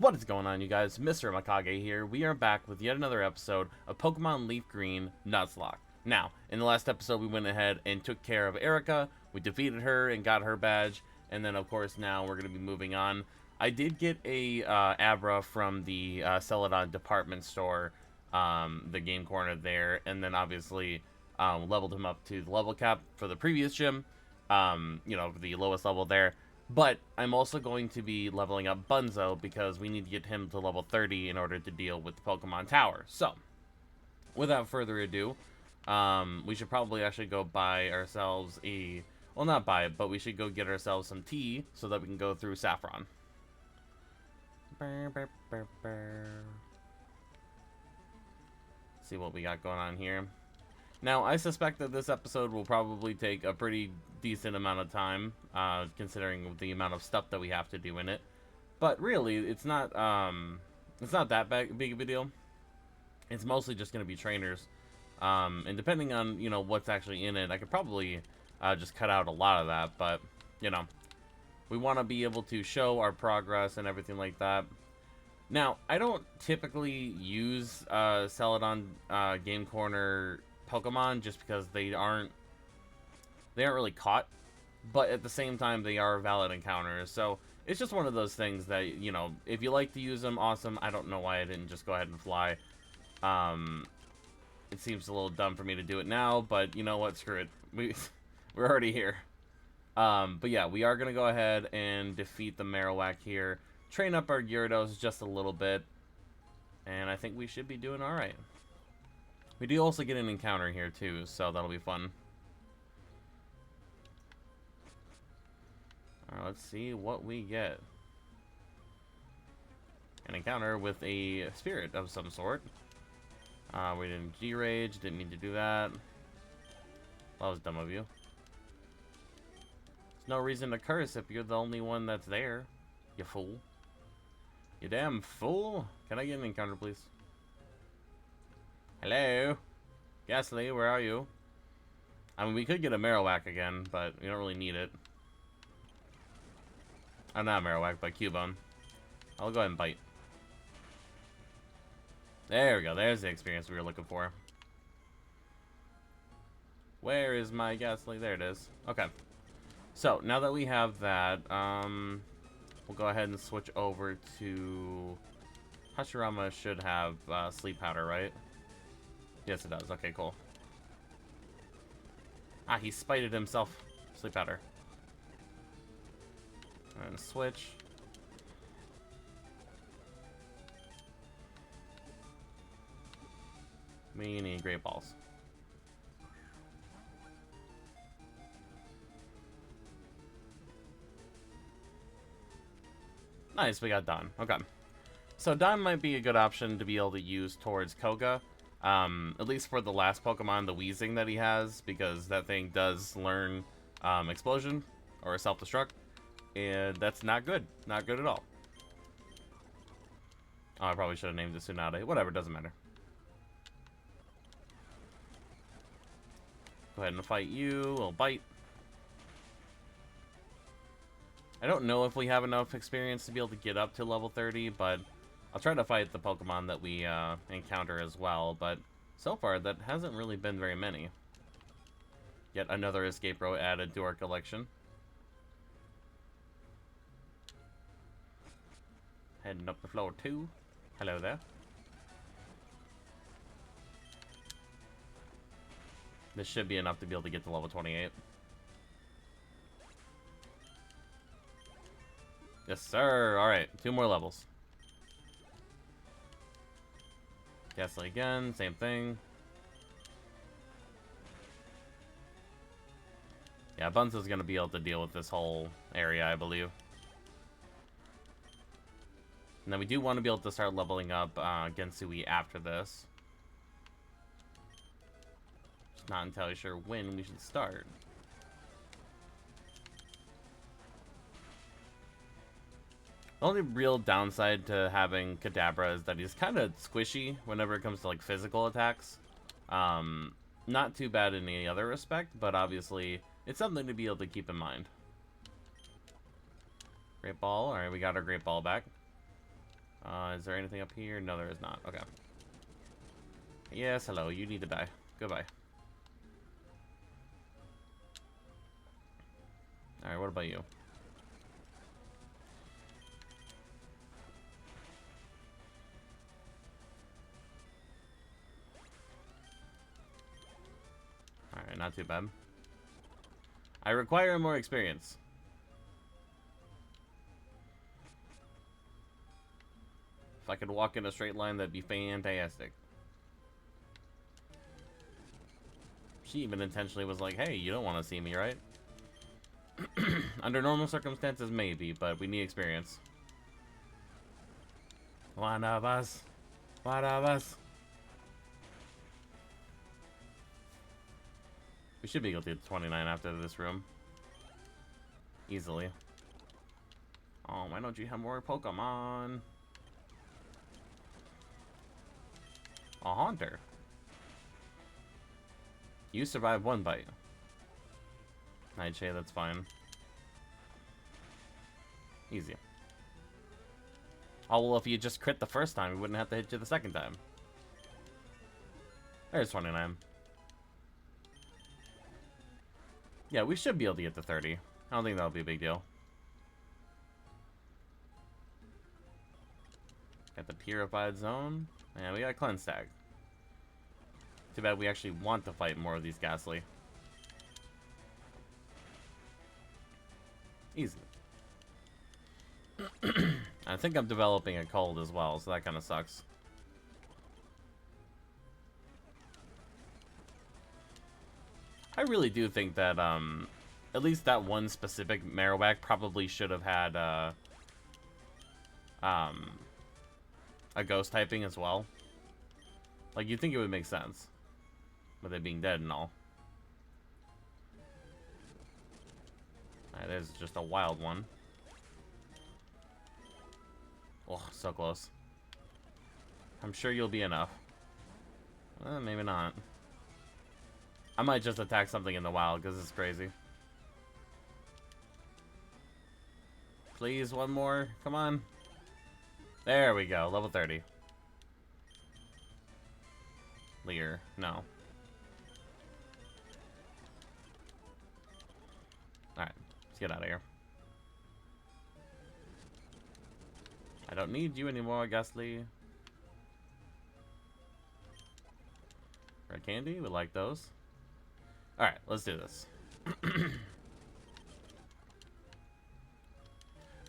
What is going on, you guys? Mr. AMEKAGE here. We are back with yet another episode of Pokemon LeafGreen Nuzlocke. Now, in the last episode, we went ahead and took care of Erica. We defeated her and got her badge. And then, of course, now we're going to be moving on. I did get a Abra from the Celadon department store, the game corner there. And then, obviously, leveled him up to the level cap for the previous gym. You know, the lowest level there. But I'm also going to be leveling up Bunzo because we need to get him to level 30 in order to deal with the Pokemon Tower. So, without further ado, we should probably actually go buy ourselves a... Well, not buy it, but we should go get ourselves some tea so that we can go through Saffron. See what we got going on here. Now, I suspect that this episode will probably take a pretty decent amount of time, considering the amount of stuff that we have to do in it. But really, it's not that big of a deal. It's mostly just going to be trainers. And depending on, you know, what's actually in it, I could probably just cut out a lot of that. But, you know, we want to be able to show our progress and everything like that. Now, I don't typically use Celadon Game Corner Pokemon just because they aren't really caught, but at the same time they are valid encounters, so it's just one of those things that, you know, if you like to use them, awesome. I don't know why I didn't just go ahead and fly. It seems a little dumb for me to do it now, but you know what, screw it, we're already here. But yeah, we are gonna go ahead and defeat the Marowak here, train up our Gyarados just a little bit, and I think we should be doing all right. We do also get an encounter here too, so that'll be fun. Alright, let's see what we get. An encounter with a spirit of some sort. We didn't G-Rage, didn't need to do that. That was dumb of you. There's no reason to curse if you're the only one that's there, you fool. You damn fool. Can I get an encounter, please? Hello? Ghastly, where are you? I mean, we could get a Marowak again, but we don't really need it. Oh, not Marowak, but Cubone. I'll go ahead and bite. There we go. There's the experience we were looking for. Where is my Ghastly? There it is. Okay. So, now that we have that, we'll go ahead and switch over to... Hashirama should have Sleep Powder, right? Yes, it does. Okay, cool. Ah, he spited himself. Sleep Powder. And switch. We need Great Balls. Nice, we got Dawn. Okay. So Dawn might be a good option to be able to use towards Koga. At least for the last Pokemon, the Weezing that he has, because that thing does learn Explosion or Self-Destruct, and that's not good. Not good at all. Oh, I probably should have named it Tsunade. Whatever, doesn't matter. Go ahead and fight you. We'll bite. I don't know if we have enough experience to be able to get up to level 30, but I'll try to fight the Pokemon that we encounter as well, but so far that hasn't really been very many. Yet another escape row added to our collection. Heading up the floor too. Hello there. This should be enough to be able to get to level 28. Yes, sir. Alright, 2 more levels. Ghastly again, same thing. Yeah, Bunzo's gonna be able to deal with this whole area, I believe. And then we do want to be able to start leveling up Gensui after this. Just not entirely sure when we should start. The only real downside to having Kadabra is that he's kind of squishy whenever it comes to like physical attacks. Not too bad in any other respect, but obviously it's something to be able to keep in mind. Great Ball. Alright, we got our Great Ball back. Is there anything up here? No, there is not. Okay. Yes, hello. You need to die. Goodbye. Alright, what about you? Alright, not too bad. I require more experience. If I could walk in a straight line, that'd be fantastic. She even intentionally was like, hey, you don't want to see me, right? Under normal circumstances, maybe, but we need experience. One of us. One of us. We should be able to get 29 after this room. Easily. Oh, why don't you have more Pokemon? A Haunter. You survived one bite. Nightshade, that's fine. Easy. Oh, well, if you just crit the first time, we wouldn't have to hit you the second time. There's 29. Yeah, we should be able to get to 30. I don't think that'll be a big deal. Got the Purified Zone. And we got a Cleanse Tag. Too bad we actually want to fight more of these Ghastly. Easy. I think I'm developing a cold as well, so that kind of sucks. I really do think that, at least that one specific Marowak probably should have had, a ghost typing as well. Like, you'd think it would make sense. With it being dead and all. Alright, there's just a wild one. Oh, so close. I'm sure you'll be enough. Maybe not. I might just attack something in the wild, because it's crazy. Please, one more. Come on. There we go. Level 30. Leer. No. Alright. Let's get out of here. I don't need you anymore, Ghastly. Red candy. We like those. Alright. Let's do this.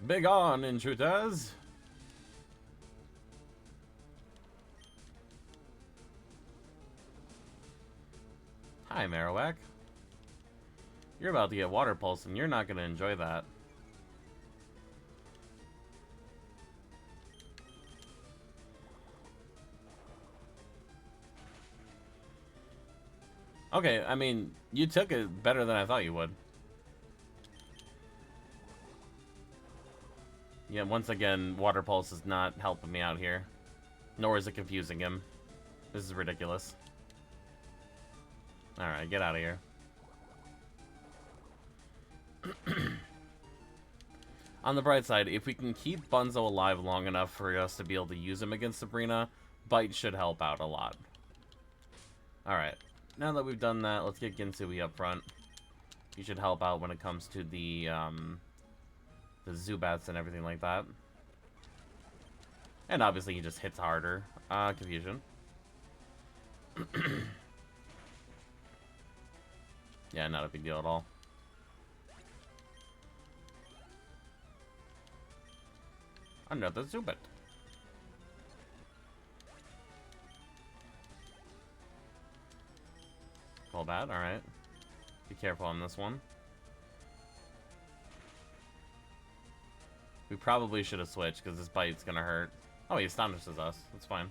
Big on, intruders! Hi, Marowak. You're about to get Water Pulse, and you're not going to enjoy that. Okay, I mean, you took it better than I thought you would. Yeah, once again, Water Pulse is not helping me out here. Nor is it confusing him. This is ridiculous. Alright, get out of here. On the bright side, if we can keep Bunzo alive long enough for us to be able to use him against Sabrina, Bite should help out a lot. Alright, now that we've done that, let's get Ginsui up front. He should help out when it comes to the Zubats and everything like that. And obviously he just hits harder. Confusion. Yeah, not a big deal at all. Another Zubat. All bad, alright. Be careful on this one. We probably should have switched because this bite's gonna hurt. Oh, he astonishes us. That's fine.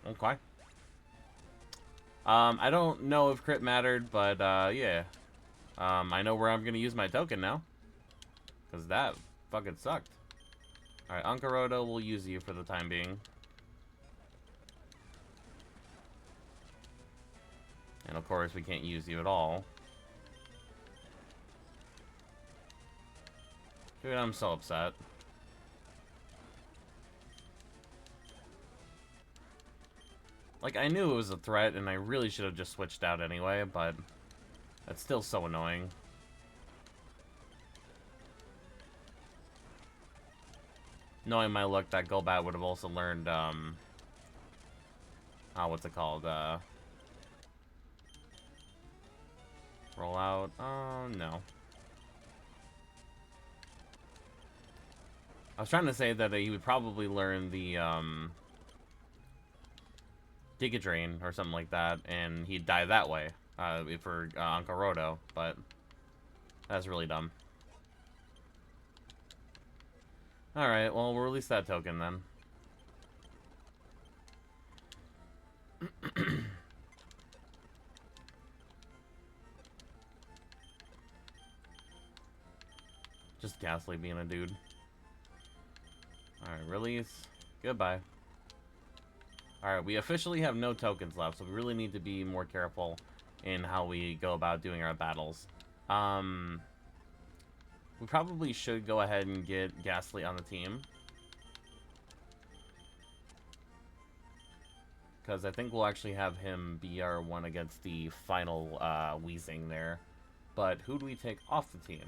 Okay. I don't know if crit mattered, but yeah. I know where I'm gonna use my token now. Because that fucking sucked. Alright, Ankaroto will use you for the time being. And of course, we can't use you at all. Dude, I'm so upset. Like, I knew it was a threat, and I really should have just switched out anyway, but that's still so annoying. Knowing my luck, that Golbat would have also learned, what's it called, roll out, oh, no. I was trying to say that he would probably learn the, Giga Drain or something like that, and he'd die that way, for, Uncle Roto, but that's really dumb. Alright, well, we'll release that token then. Just Ghastly being a dude. Alright, release. Goodbye. Alright, we officially have no tokens left, so we really need to be more careful in how we go about doing our battles. We probably should go ahead and get Ghastly on the team. Because I think we'll actually have him be our one against the final Weezing there. But who do we take off the team?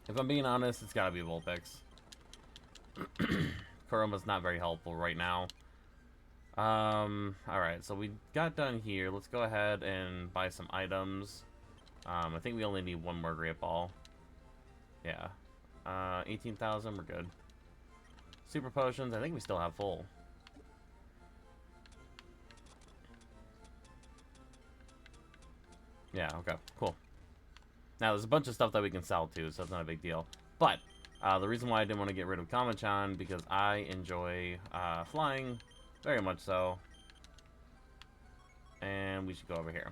If I'm being honest, it's gotta be Vulpix. Kuroma's not very helpful right now. Alright, so we got done here. Let's go ahead and buy some items. I think we only need one more Great Ball. Yeah. 18,000, we're good. Super Potions, I think we still have full. Yeah, okay, cool. Now, there's a bunch of stuff that we can sell too, so it's not a big deal. But, the reason why I didn't want to get rid of Kama-chan, because I enjoy flying, very much so. And we should go over here.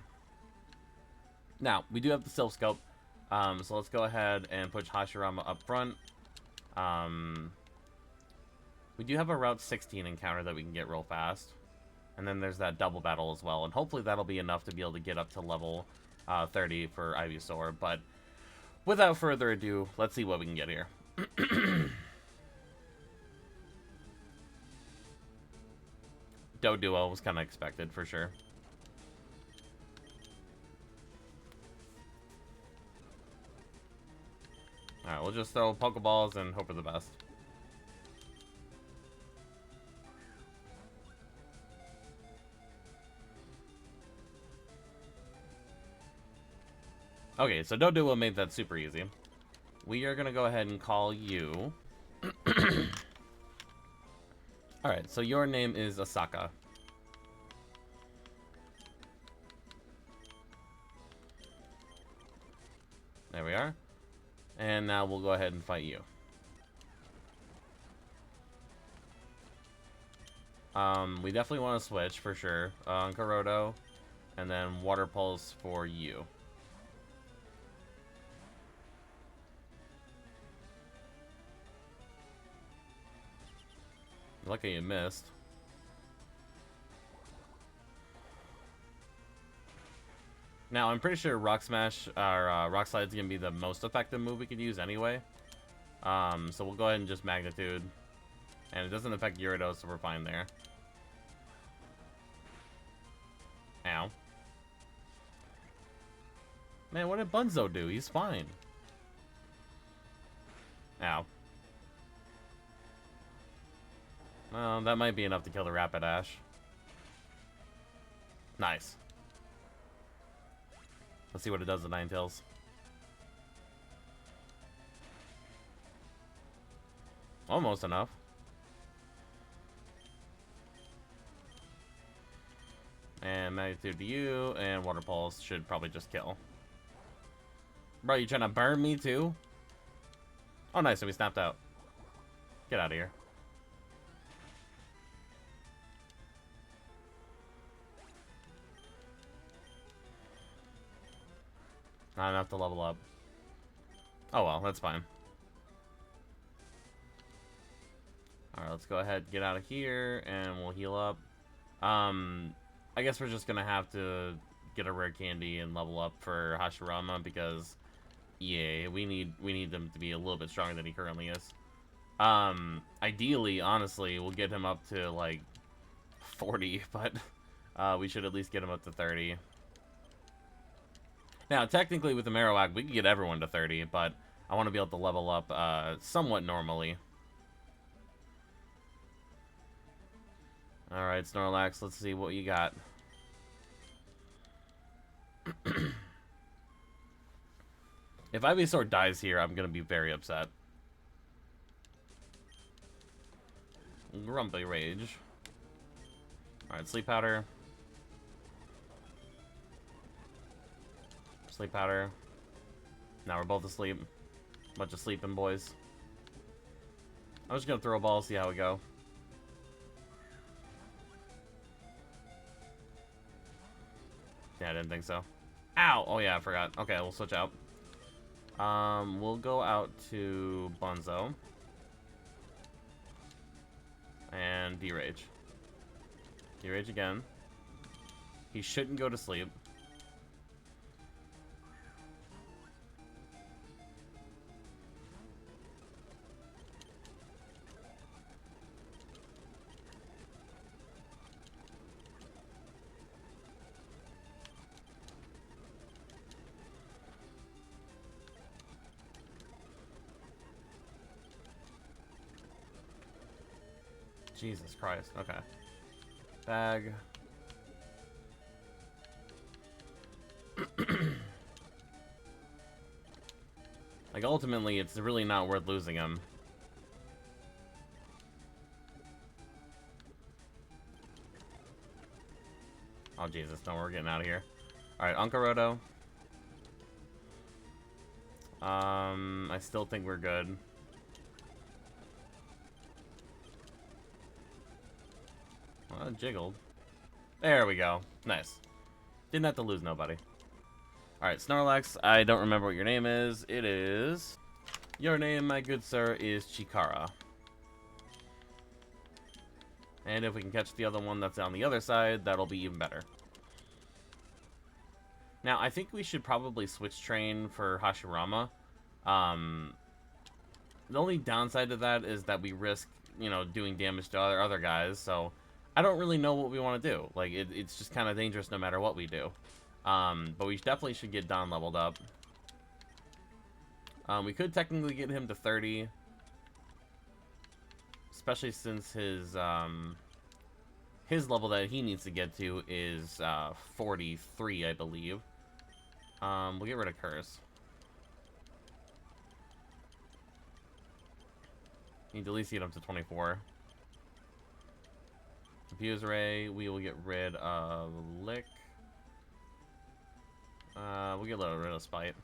Now, we do have the Silph Scope, so let's go ahead and push Hashirama up front. We do have a Route 16 encounter that we can get real fast. And then there's that double battle as well, and hopefully that'll be enough to be able to get up to level 30 for Ivysaur. But without further ado, let's see what we can get here. Doduo was kind of expected for sure. Alright, we'll just throw Pokeballs and hope for the best. Okay, so Doduo made that super easy. We are going to go ahead and call you. Alright, so your name is Asaka. There we are. And now we'll go ahead and fight you. We definitely want to switch for sure. Karoto, and then Water Pulse for you. Lucky you missed. Now, I'm pretty sure Rock Smash, or Rock Slide is going to be the most effective move we could use anyway. So we'll go ahead and just Magnitude. And it doesn't affect Gyarados, so we're fine there. Ow. Man, what did Bunzo do? He's fine. Ow. Well, that might be enough to kill the Rapidash. Nice. Let's see what it does to Ninetales. Almost enough. And Magnitude to you, and Water Pulse should probably just kill. Bro, you trying to burn me too? Oh, nice, so we snapped out. Get out of here. Not enough to level up. Oh well, that's fine. Alright, let's go ahead and get out of here, and we'll heal up. I guess we're just gonna have to get a rare candy and level up for Hashirama, because Yeah, we need him to be a little bit stronger than he currently is. Ideally, honestly, we'll get him up to, like, 40, but we should at least get him up to 30. Now, technically, with the Marowak, we can get everyone to 30, but I want to be able to level up somewhat normally. Alright, Snorlax, let's see what you got. If Ivysaur dies here, I'm going to be very upset. Grumpy Rage. Alright, Sleep Powder. Sleep Powder. Now we're both asleep. Bunch of sleeping boys. I'm just going to throw a ball, see how we go. Yeah, I didn't think so. Ow! Oh yeah, I forgot. Okay, we'll switch out. We'll go out to Bunzo. And D-Rage. D-Rage again. He shouldn't go to sleep. Jesus Christ. Okay. Bag. Like, ultimately, it's really not worth losing him. Oh, Jesus. No, we're getting out of here. Alright, Ankaroto. I still think we're good. Well, it jiggled. There we go. Nice. Didn't have to lose nobody. Alright, Snorlax, I don't remember what your name is. It is... Your name, my good sir, is Chikara. And if we can catch the other one that's on the other side, that'll be even better. Now, I think we should probably switch train for Hashirama. The only downside to that is that we risk, you know, doing damage to other guys, so... I don't really know what we want to do. Like, it's just kind of dangerous no matter what we do. But we definitely should get Don leveled up. We could technically get him to 30. Especially since his level that he needs to get to is 43, I believe. We'll get rid of Curse. Need to at least get him to 24. Confuse Ray, we will get rid of Lick. We'll get rid of Spite.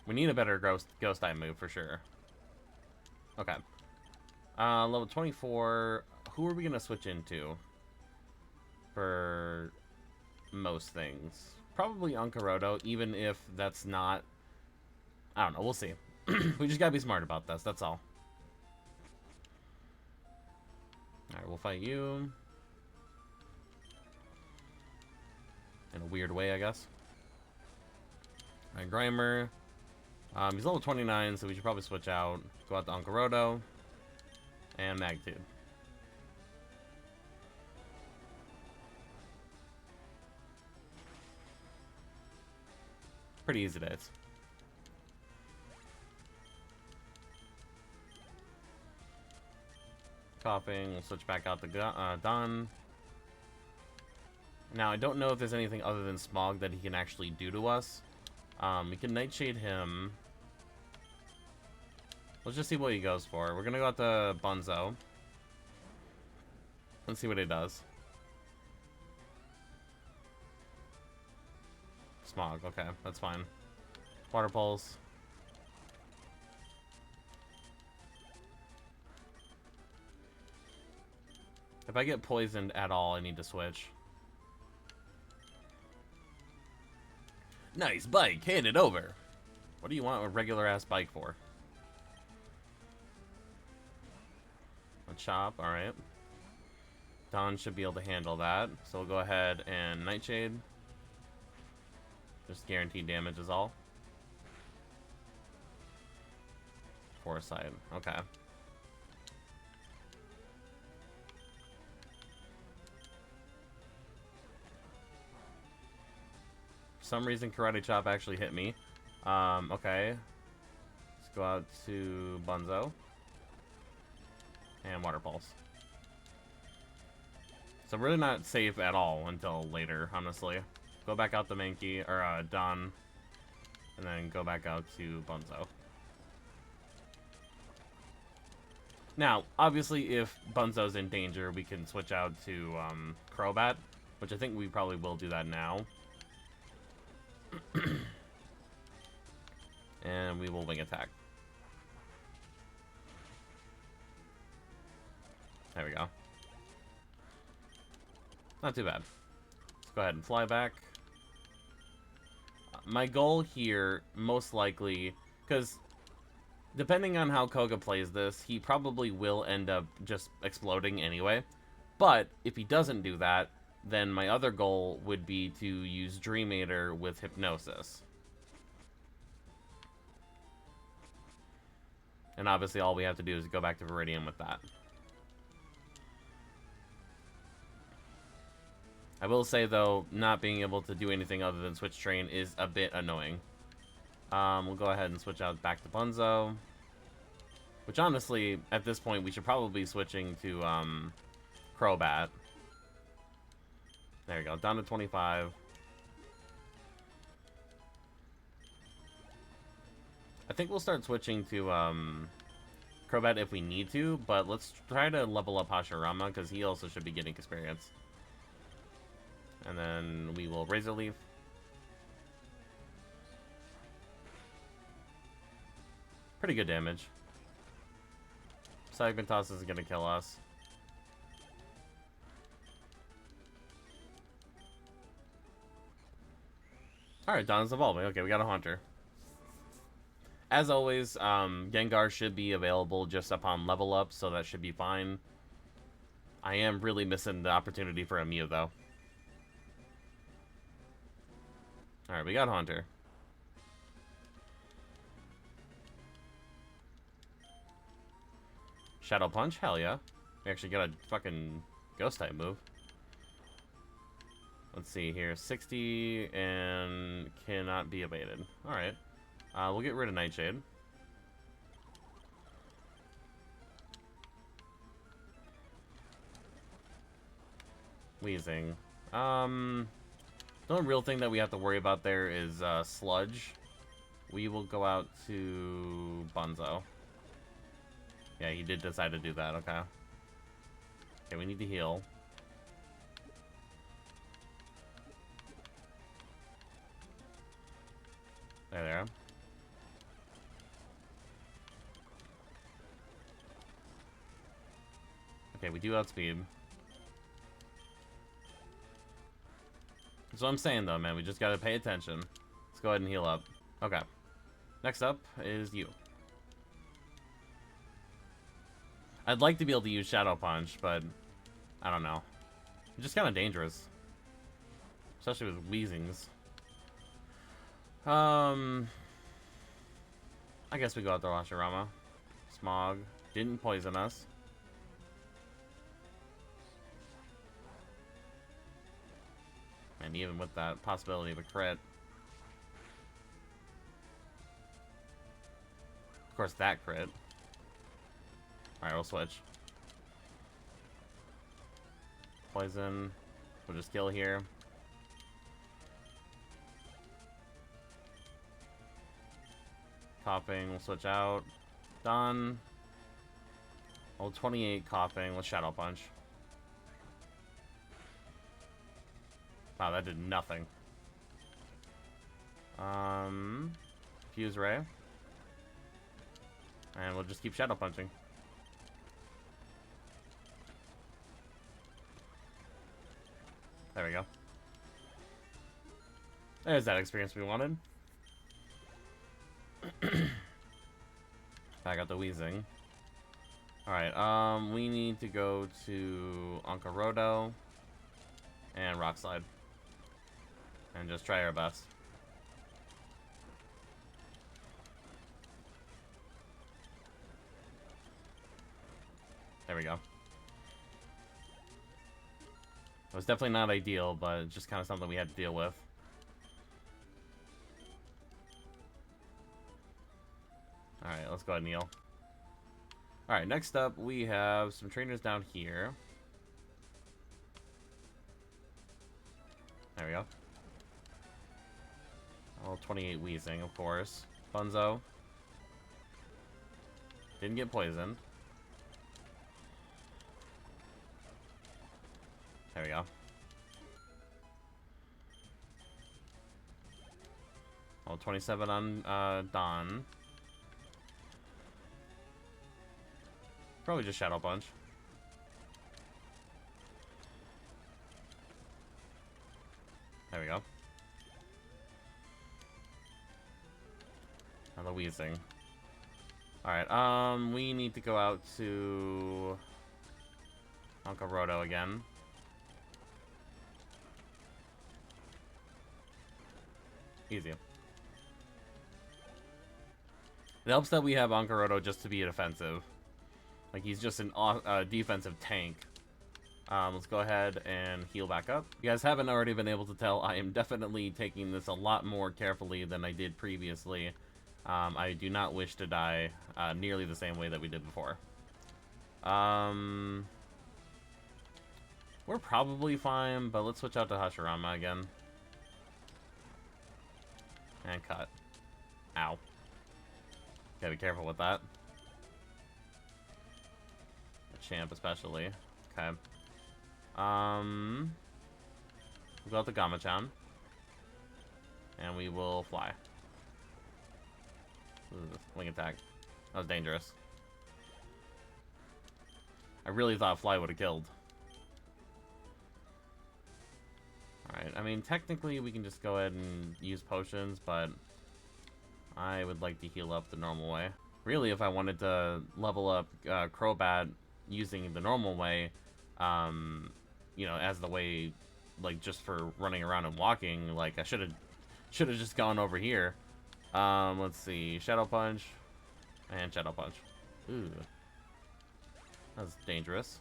We need a better ghost type move for sure. Okay. Level 24. Who are we gonna switch into? For most things. Probably Ankaroto, even if that's not... I don't know, we'll see. We just gotta be smart about this, that's all. Alright, we'll fight you. In a weird way, I guess. Alright, Grimer. He's level 29, so we should probably switch out. Go out to Ankaroto. And Magnitude. Pretty easy days. Coughing, we'll switch back out to Don. Now, I don't know if there's anything other than Smog that he can actually do to us. We can Nightshade him. Let's just see what he goes for. We're gonna go out to Bunzo. Let's see what he does. Smog, okay, that's fine. Water Pulse. If I get poisoned at all, I need to switch. Nice bike, hand it over. What do you want a regular ass bike for? A chop, alright. Don should be able to handle that. So we'll go ahead and Nightshade. Just guaranteed damage is all. Foresight. Okay. For some reason, Karate Chop actually hit me. Okay. Let's go out to Bunzo. And Water Pulse. So really not safe at all until later, honestly. Go back out to Mankey, or Don. And then go back out to Bunzo. Now, obviously, if Bunzo's in danger, we can switch out to Crobat, which I think we probably will do that now. And we will Wing Attack. There we go. Not too bad. Let's go ahead and fly back. My goal here, most likely, because depending on how Koga plays this, he probably will end up just exploding anyway. But if he doesn't do that, then my other goal would be to use Dream Eater with Hypnosis. And obviously all we have to do is go back to Viridian with that. I will say, though, not being able to do anything other than switch train is a bit annoying. We'll go ahead and switch out back to Bunzo. Which, honestly, at this point, we should probably be switching to Crobat. There we go, down to 25. I think we'll start switching to Crobat if we need to, but let's try to level up Hashirama, because he also should be getting experience. And then we will Razor Leaf. Pretty good damage. Segment Toss isn't going to kill us. Alright, Donna's evolving. Okay, we got a Haunter. As always, Gengar should be available just upon level up, so that should be fine. I am really missing the opportunity for a Mew, though. Alright, we got Haunter. Shadow Punch? Hell yeah. We actually got a fucking Ghost type move. Let's see here. 60 and cannot be evaded. Alright. We'll get rid of Nightshade. Wheezing. The only real thing that we have to worry about there is Sludge. We will go out to Bunzo. Yeah, he did decide to do that, okay. Okay, we need to heal. There. Okay, we do outspeed. That's what I'm saying, though, man. We just gotta pay attention. Let's go ahead and heal up. Okay. Next up is you. I'd like to be able to use Shadow Punch, but I don't know. It's just kind of dangerous. Especially with Weezings. I guess we go out there, Hashirama. Smog. Didn't poison us. And even with that possibility of a crit. Of course, that crit. Alright, we'll switch. Poison. We'll just kill here. Coughing, we'll switch out. Done. Oh, 28 coughing. Let's Shadow Punch. Wow, that did nothing. Fuse Ray. And we'll just keep Shadow Punching. There we go. There's that experience we wanted. Back out the Weezing. Alright, we need to go to Onkarodo and Rock Slide. And just try our best. There we go. It was definitely not ideal, but just kind of something we had to deal with. Alright, let's go ahead and heal. Alright, next up, we have some trainers down here. There we go. Oh, 28 Wheezing, of course. Bunzo. Didn't get poisoned. There we go. Oh, 27 on Dawn. Probably just Shadow Punch. There we go. Another Wheezing. Alright, we need to go out to Ankaroto again. Easy. It helps that we have Ankaroto just to be defensive. Like, he's just a defensive tank. Let's go ahead and heal back up. If you guys haven't already been able to tell, I am definitely taking this a lot more carefully than I did previously. I do not wish to die nearly the same way that we did before. We're probably fine, but let's switch out to Hashirama again. And cut. Ow. Gotta be careful with that. A champ especially. Okay. We'll go out to Gamachan. And we will fly. Ooh, wing attack. That was dangerous. I really thought Fly would have killed. Alright, I mean, technically we can just go ahead and use potions, but I would like to heal up the normal way. Really, if I wanted to level up Crobat using the normal way, you know, as the way, like, just for running around and walking, like, I should have just gone over here. Let's see, Shadow Punch, and Shadow Punch. Ooh. That's dangerous.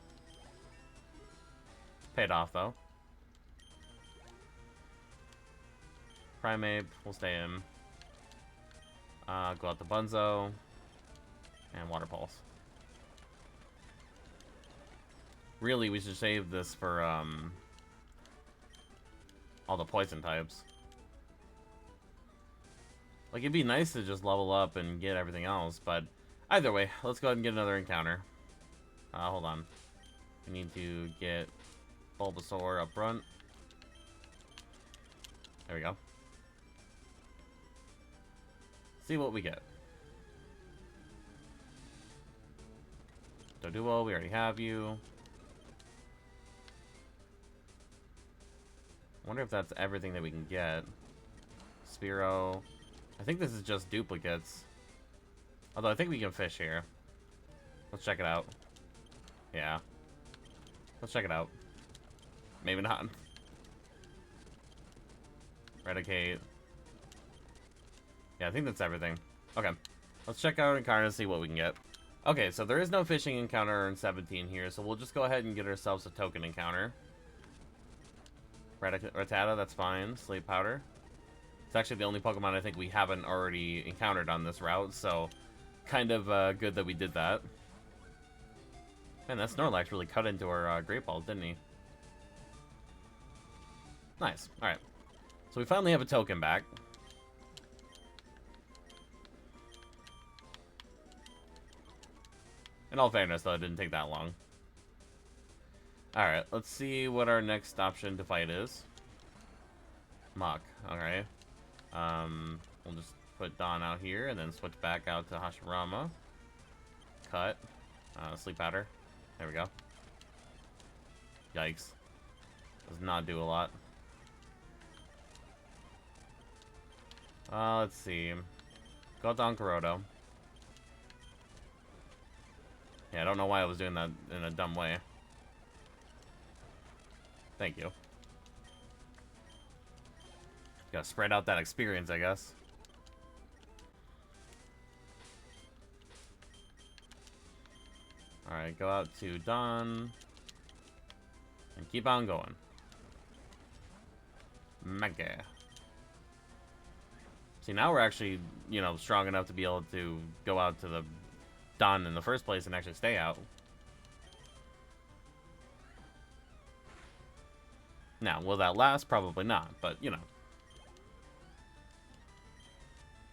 Paid off, though. Primeape, we'll stay in. Go out to Bunzo. And Water Pulse. Really, we should save this for, all the poison types. Like, it'd be nice to just level up and get everything else, but either way, let's go ahead and get another encounter. Hold on. We need to get Bulbasaur up front. There we go. See what we get. Doduo, we already have you. I wonder if that's everything that we can get. Spearow. I think this is just duplicates. Although I think we can fish here. Let's check it out. Yeah. Let's check it out. Maybe not. Eradicate. Yeah, I think that's everything. Okay. Let's check out Encarna and see what we can get. Okay, so there is no fishing encounter in 17 here, so we'll just go ahead and get ourselves a token encounter. Rattata, that's fine. Sleep Powder. It's actually the only Pokemon I think we haven't already encountered on this route, so kind of good that we did that. Man, that Snorlax really cut into our Great Balls, didn't he? Nice. Alright. So we finally have a token back. In all fairness, though, it didn't take that long. Alright, let's see what our next option to fight is. Mach. Okay. We'll just put Dawn out here and then switch back out to Hashirama. Cut. Sleep Powder. There we go. Yikes. Does not do a lot. Let's see. Go to Ankaroto. Yeah, I don't know why I was doing that in a dumb way. Thank you. Gotta spread out that experience, I guess. Alright, go out to Dawn. And keep on going. Mega. See, now we're actually, you know, strong enough to be able to go out to the Dawn in the first place and actually stay out. Now, will that last? Probably not, but, you know.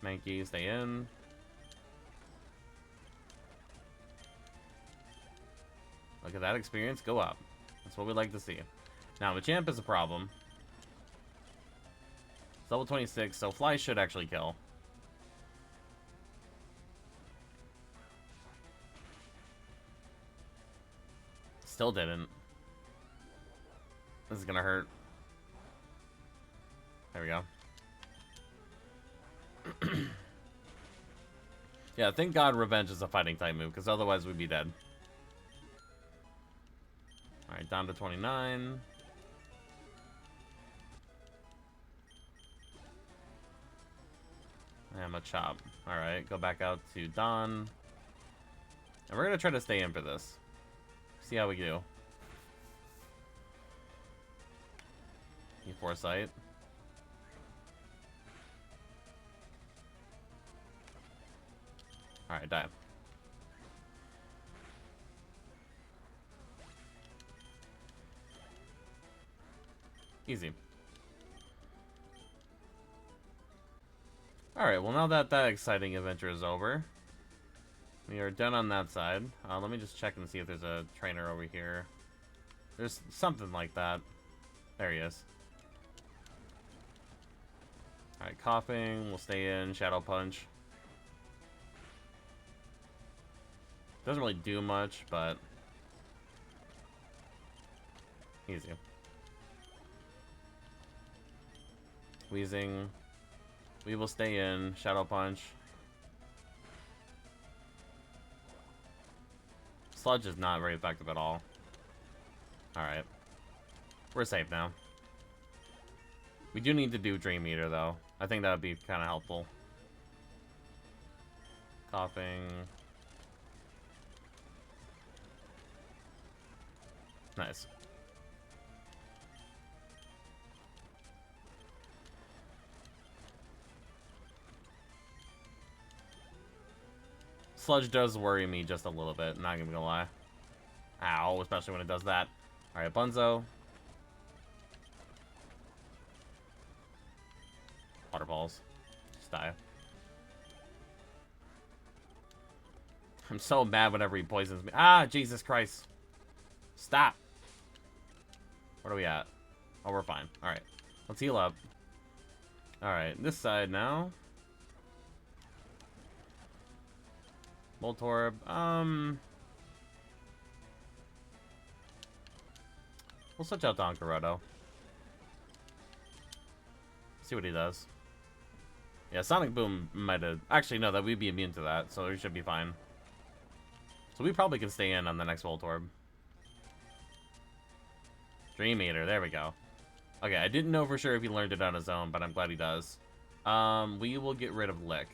Mankey, stay in. Look at that experience go up. That's what we like to see. Now, Machamp is a problem. It's level 26, so Fly should actually kill. Still didn't. This is gonna hurt. There we go. Yeah, thank God Revenge is a fighting type move, because otherwise we'd be dead. Alright, down to 29. And a chop. Alright, go back out to Dawn. And we're gonna try to stay in for this. See how we do. Foresight. Alright, die. Easy. Alright, well now that that exciting adventure is over, we are done on that side. Let me just check and see if there's a trainer over here. There's something like that. There he is. Alright, coughing. We'll stay in. Shadow Punch. Doesn't really do much, but easy. Wheezing. We will stay in. Shadow Punch. Sludge is not very effective at all. Alright. We're safe now. We do need to do Dream Eater, though. I think that would be kind of helpful. Coughing. Nice. Sludge does worry me just a little bit, not gonna lie. Ow, especially when it does that. Alright, Bunzo. Water balls. Just die. I'm so mad whenever he poisons me. Ah, Jesus Christ. Stop. Where are we at? Oh, we're fine. Alright. Let's heal up. Alright, this side now. Voltorb. We'll switch out to Ankaroto. See what he does. Yeah, Sonic Boom might have... Actually, no, that we'd be immune to that, so we should be fine. So we probably can stay in on the next Voltorb. Dream Eater, there we go. Okay, I didn't know for sure if he learned it on his own, but I'm glad he does. We will get rid of Lick.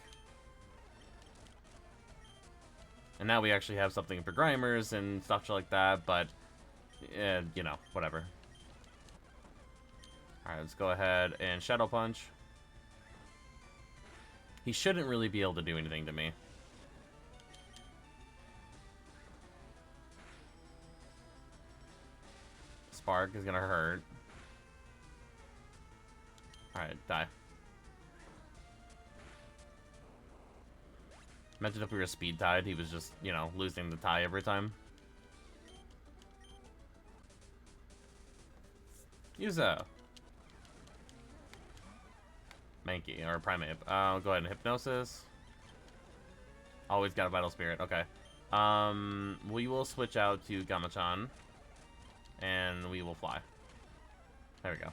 And now we actually have something for Grimers and stuff like that, but... you know, whatever. Alright, let's go ahead and Shadow Punch. He shouldn't really be able to do anything to me. Spark is gonna hurt. Alright, die. Imagine if we were speed tied, he was just, you know, losing the tie every time. Use a Mankey, or Primate. I'll go ahead and Hypnosis. Always got a Vital Spirit, okay. We will switch out to Gamachan. And we will fly. There we go.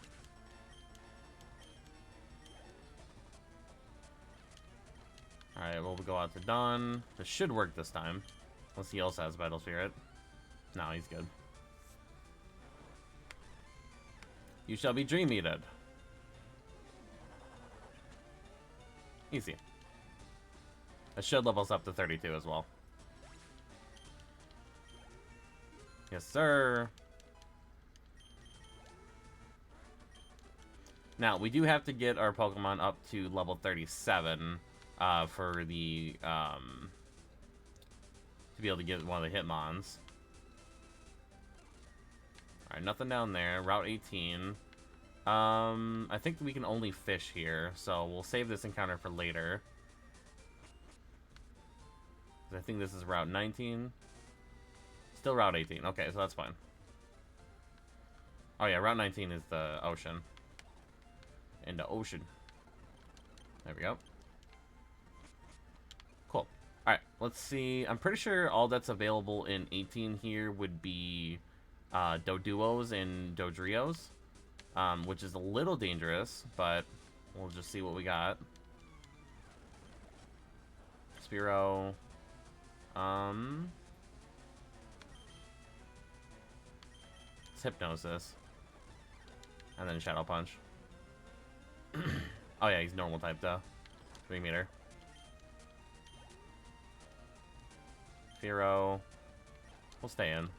Alright, we'll go out to Dawn. This should work this time. Unless he also has Vital Spirit. No, he's good. You shall be Dream Eated. Easy. That should level us up to 32 as well. Yes, sir. Now, we do have to get our Pokemon up to level 37 for the, to be able to get one of the Hitmons. Alright, nothing down there. Route 18. I think we can only fish here, so we'll save this encounter for later. I think this is Route 19. Still Route 18. Okay, so that's fine. Oh yeah, Route 19 is the ocean. In the ocean. There we go. Cool. Alright, let's see. I'm pretty sure all that's available in 18 here would be Doduos and Dodrios. Which is a little dangerous, but we'll just see what we got. Spearow. It's Hypnosis. And then Shadow Punch. Oh yeah, he's normal type though. 3 meter. Fearow. We'll stay in.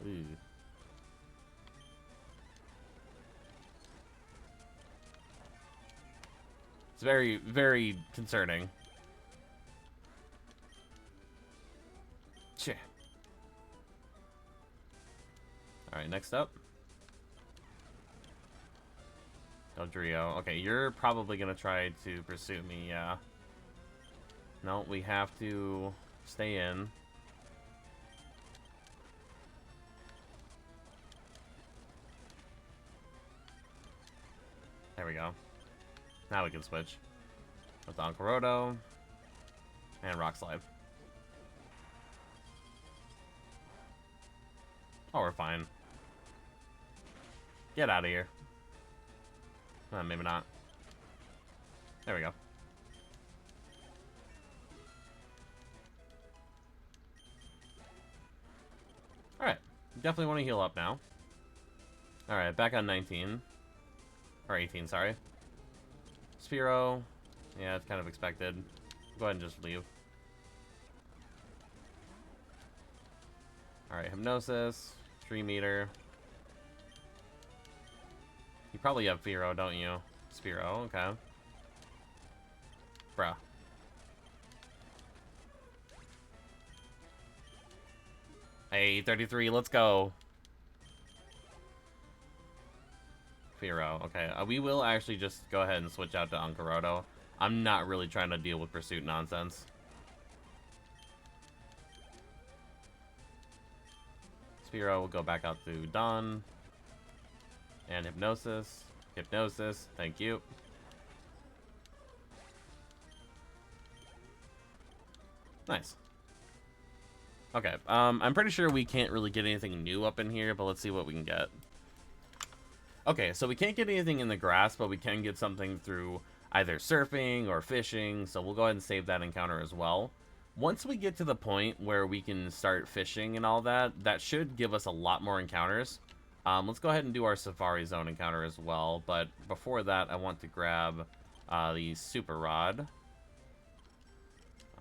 Ooh. It's very, very concerning. Cheh. Alright, next up. Dodrio. Okay, you're probably gonna try to pursue me, yeah. No, we have to stay in. There we go. Now we can switch. With Ankorodo. And Rock Slide. Oh, we're fine. Get out of here. Maybe not. There we go. Alright. Definitely want to heal up now. Alright, back on 19. Or 18, sorry. Spearow. Yeah, it's kind of expected. Go ahead and just leave. Alright, Hypnosis. 3 meter. You probably have Fearow, don't you? Spearow, okay. Bruh. Hey, 33, let's go. Fearow, okay. We will actually just go ahead and switch out to Ankorodo. I'm not really trying to deal with pursuit nonsense. Spearow will go back out to Dawn. And Hypnosis. Hypnosis, thank you. Nice. Okay, I'm pretty sure we can't really get anything new up in here, but let's see what we can get. Okay, so we can't get anything in the grass, but we can get something through either surfing or fishing, so we'll go ahead and save that encounter as well. Once we get to the point where we can start fishing and all that, that should give us a lot more encounters. Let's go ahead and do our Safari Zone encounter as well, but before that, I want to grab the Super Rod.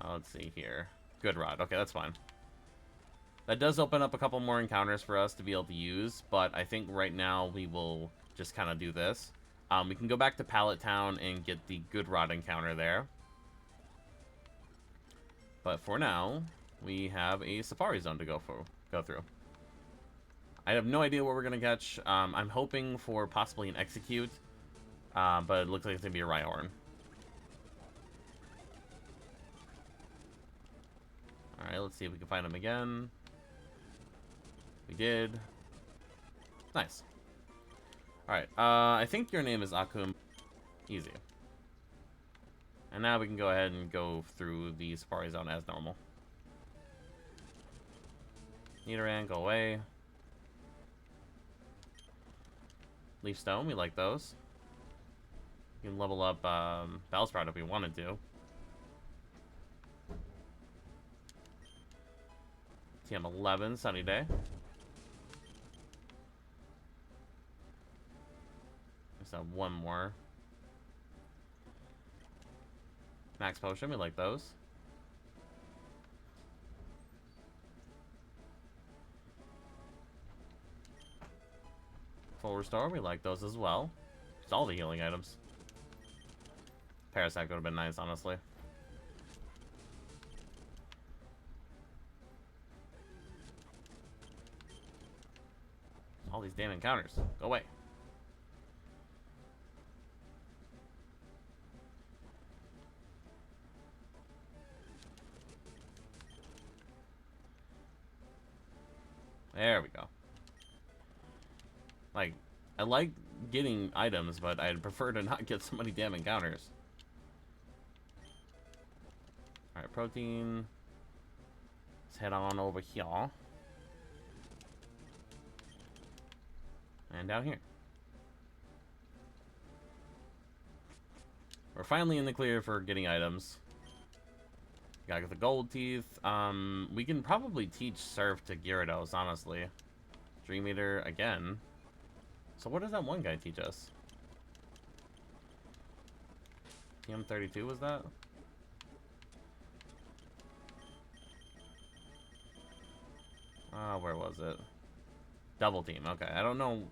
Let's see here. Good Rod. Okay, that's fine. That does open up a couple more encounters for us to be able to use, but I think right now we will just kind of do this. We can go back to Pallet Town and get the Good Rod encounter there. But for now, we have a Safari Zone to go through. I have no idea what we're going to catch. I'm hoping for possibly an Execute, but it looks like it's going to be a Rhyhorn. Alright, let's see if we can find him again. We did. Nice. Alright, I think your name is Akum. Easy. And now we can go ahead and go through the Safari Zone as normal. Nidoran, go away. Leaf Stone, we like those. We can level up Bellsprout if we wanted to. TM11, Sunny Day. Just have one more. Max Potion, we like those. Full restore, we like those as well. It's all the healing items. Parasect would have been nice, honestly. All these damn encounters. Go away. There we go. Like, I like getting items, but I'd prefer to not get so many damn encounters. Alright, protein. Let's head on over here. And down here. We're finally in the clear for getting items. Gotta get the gold teeth. We can probably teach Surf to Gyarados, honestly. Dream Eater again. So what does that one guy teach us? TM32 was that? Where was it? Double team. Okay, I don't know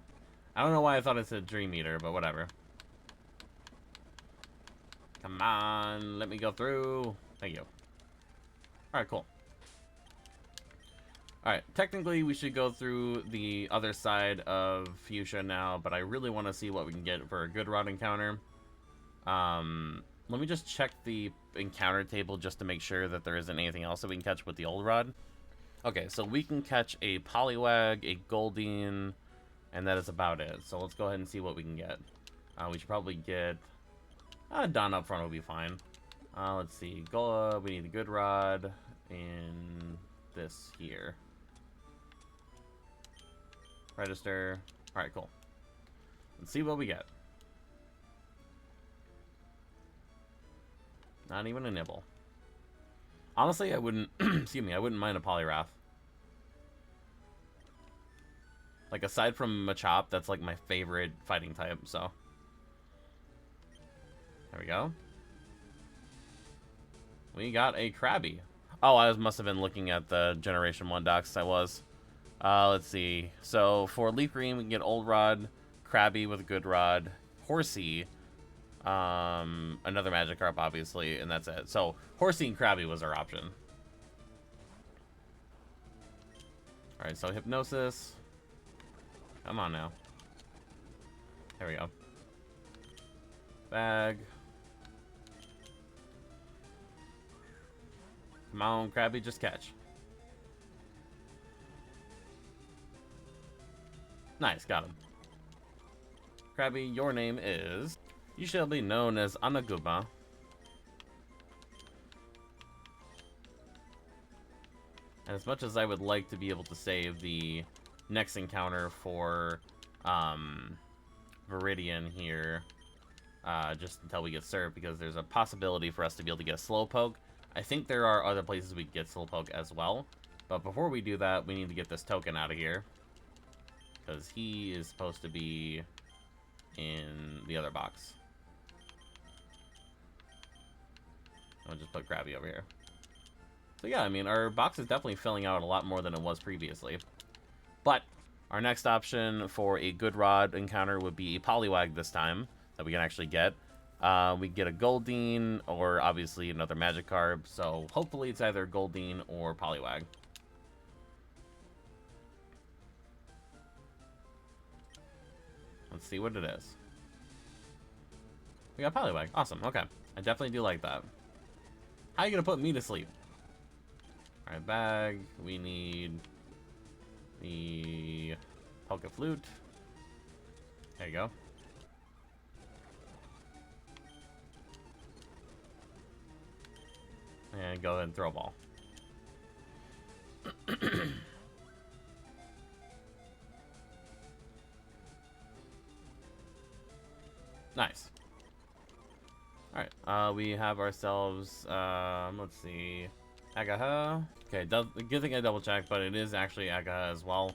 why I thought it said Dream Eater, but whatever. Come on, let me go through. Thank you. Alright, cool. Alright, technically we should go through the other side of Fuchsia now, but I really want to see what we can get for a good rod encounter. Let me just check the encounter table just to make sure that there isn't anything else that we can catch with the old rod. Okay, so we can catch a Poliwag, a Goldeen, and that is about it. So let's go ahead and see what we can get. We should probably get... Don up front will be fine. Let's see. We need a good rod in this here. Register. Alright, cool. Let's see what we get. Not even a nibble. Honestly, I wouldn't... excuse me, I wouldn't mind a Poliwrath. Like, aside from Machop, that's like my favorite fighting type, so... There we go. We got a Krabby. Oh, I must have been looking at the Generation 1 docs. I was. Let's see. So, for LeafGreen, we can get Old Rod, Krabby with a good rod, Horsey, another Magikarp, obviously, and that's it. So, Horsey and Krabby was our option. Alright, so Hypnosis. Come on now. There we go. Bag. Come on, Krabby, just catch. Nice, got him. Krabby, your name is... You shall be known as Anaguma. And as much as I would like to be able to save the next encounter for Viridian here, just until we get served, because there's a possibility for us to be able to get a Slowpoke. I think there are other places we can get Slowpoke as well. But before we do that, we need to get this token out of here. Because he is supposed to be in the other box. I'll just put Krabby over here. So yeah, I mean, our box is definitely filling out a lot more than it was previously. But our next option for a good rod encounter would be a Poliwag this time, that we can actually get. We get a Goldeen, or obviously another Magikarp, so hopefully it's either Goldeen or Poliwag. Let's see what it is. We got Poliwag. Awesome, okay. I definitely do like that. How are you gonna put me to sleep? Alright, bag. We need the Poke Flute. There you go. And go ahead and throw a ball. Nice. Alright, we have ourselves, let's see, Agaha. Okay, good thing I double checked, but it is actually Agaha as well.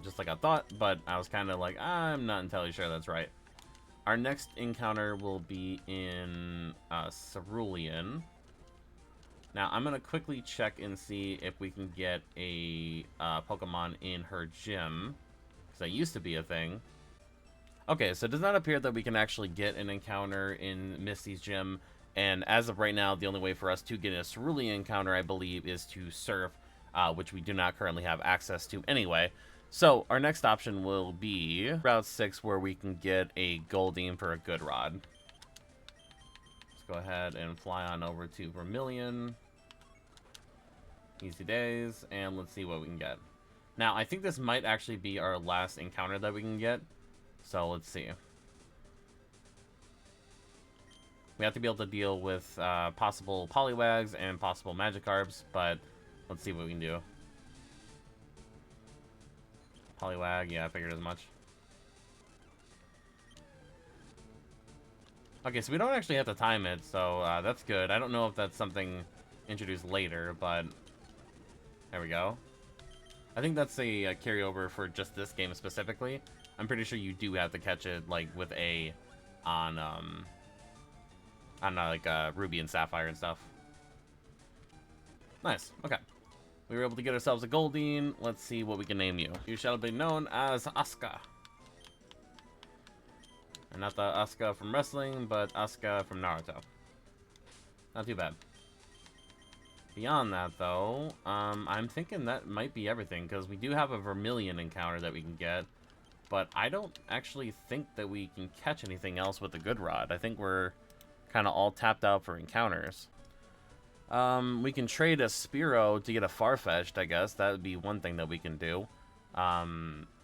Just like I thought, but I was kind of like, I'm not entirely sure that's right. Our next encounter will be in Cerulean. Now, I'm going to quickly check and see if we can get a Pokemon in her gym, because that used to be a thing. Okay, so it does not appear that we can actually get an encounter in Misty's gym, and as of right now, the only way for us to get a cerulean encounter, I believe, is to surf, which we do not currently have access to anyway. So our next option will be Route 6, where we can get a Goldeen for a good rod. Let's go ahead and fly on over to Vermilion. Easy days, and let's see what we can get. Now, I think this might actually be our last encounter that we can get, so let's see. We have to be able to deal with possible Poliwags and possible Magikarps, but let's see what we can do. Poliwag, yeah, I figured as much. Okay, so we don't actually have to time it, so that's good. I don't know if that's something introduced later, but there we go. I think that's a carryover for just this game specifically. I'm pretty sure you do have to catch it like with A on like Ruby and Sapphire and stuff. Nice. Okay. We were able to get ourselves a Goldeen. Let's see what we can name you. You shall be known as Asuka. And not the Asuka from wrestling, but Asuka from Naruto. Not too bad. Beyond that, though, I'm thinking that might be everything, because we do have a Vermilion encounter that we can get, but I don't actually think that we can catch anything else with the Good Rod. I think we're kind of all tapped out for encounters. We can trade a Spearow to get a Farfetch'd, I guess. That would be one thing that we can do.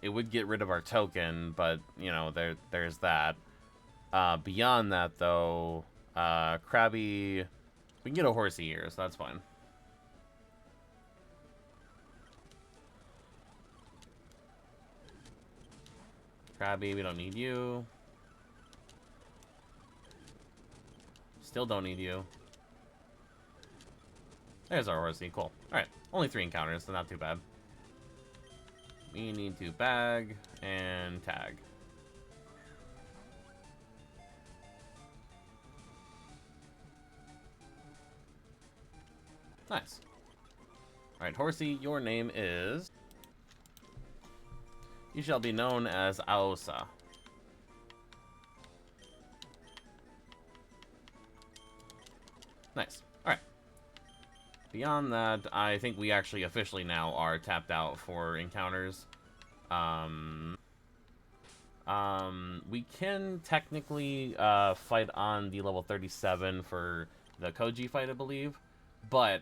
It would get rid of our token, but, you know, there's that. Beyond that, though, Krabby... We can get a Horsey here, so that's fine. Krabby, we don't need you. Still don't need you. There's our Horsey, cool. Alright, only 3 encounters, so not too bad. We need to bag and tag. Nice. Alright, Horsey, your name is... You shall be known as Aosa. Nice. Alright. Beyond that, I think we actually officially now are tapped out for encounters. We can technically fight on the level 37 for the Koji fight, I believe. But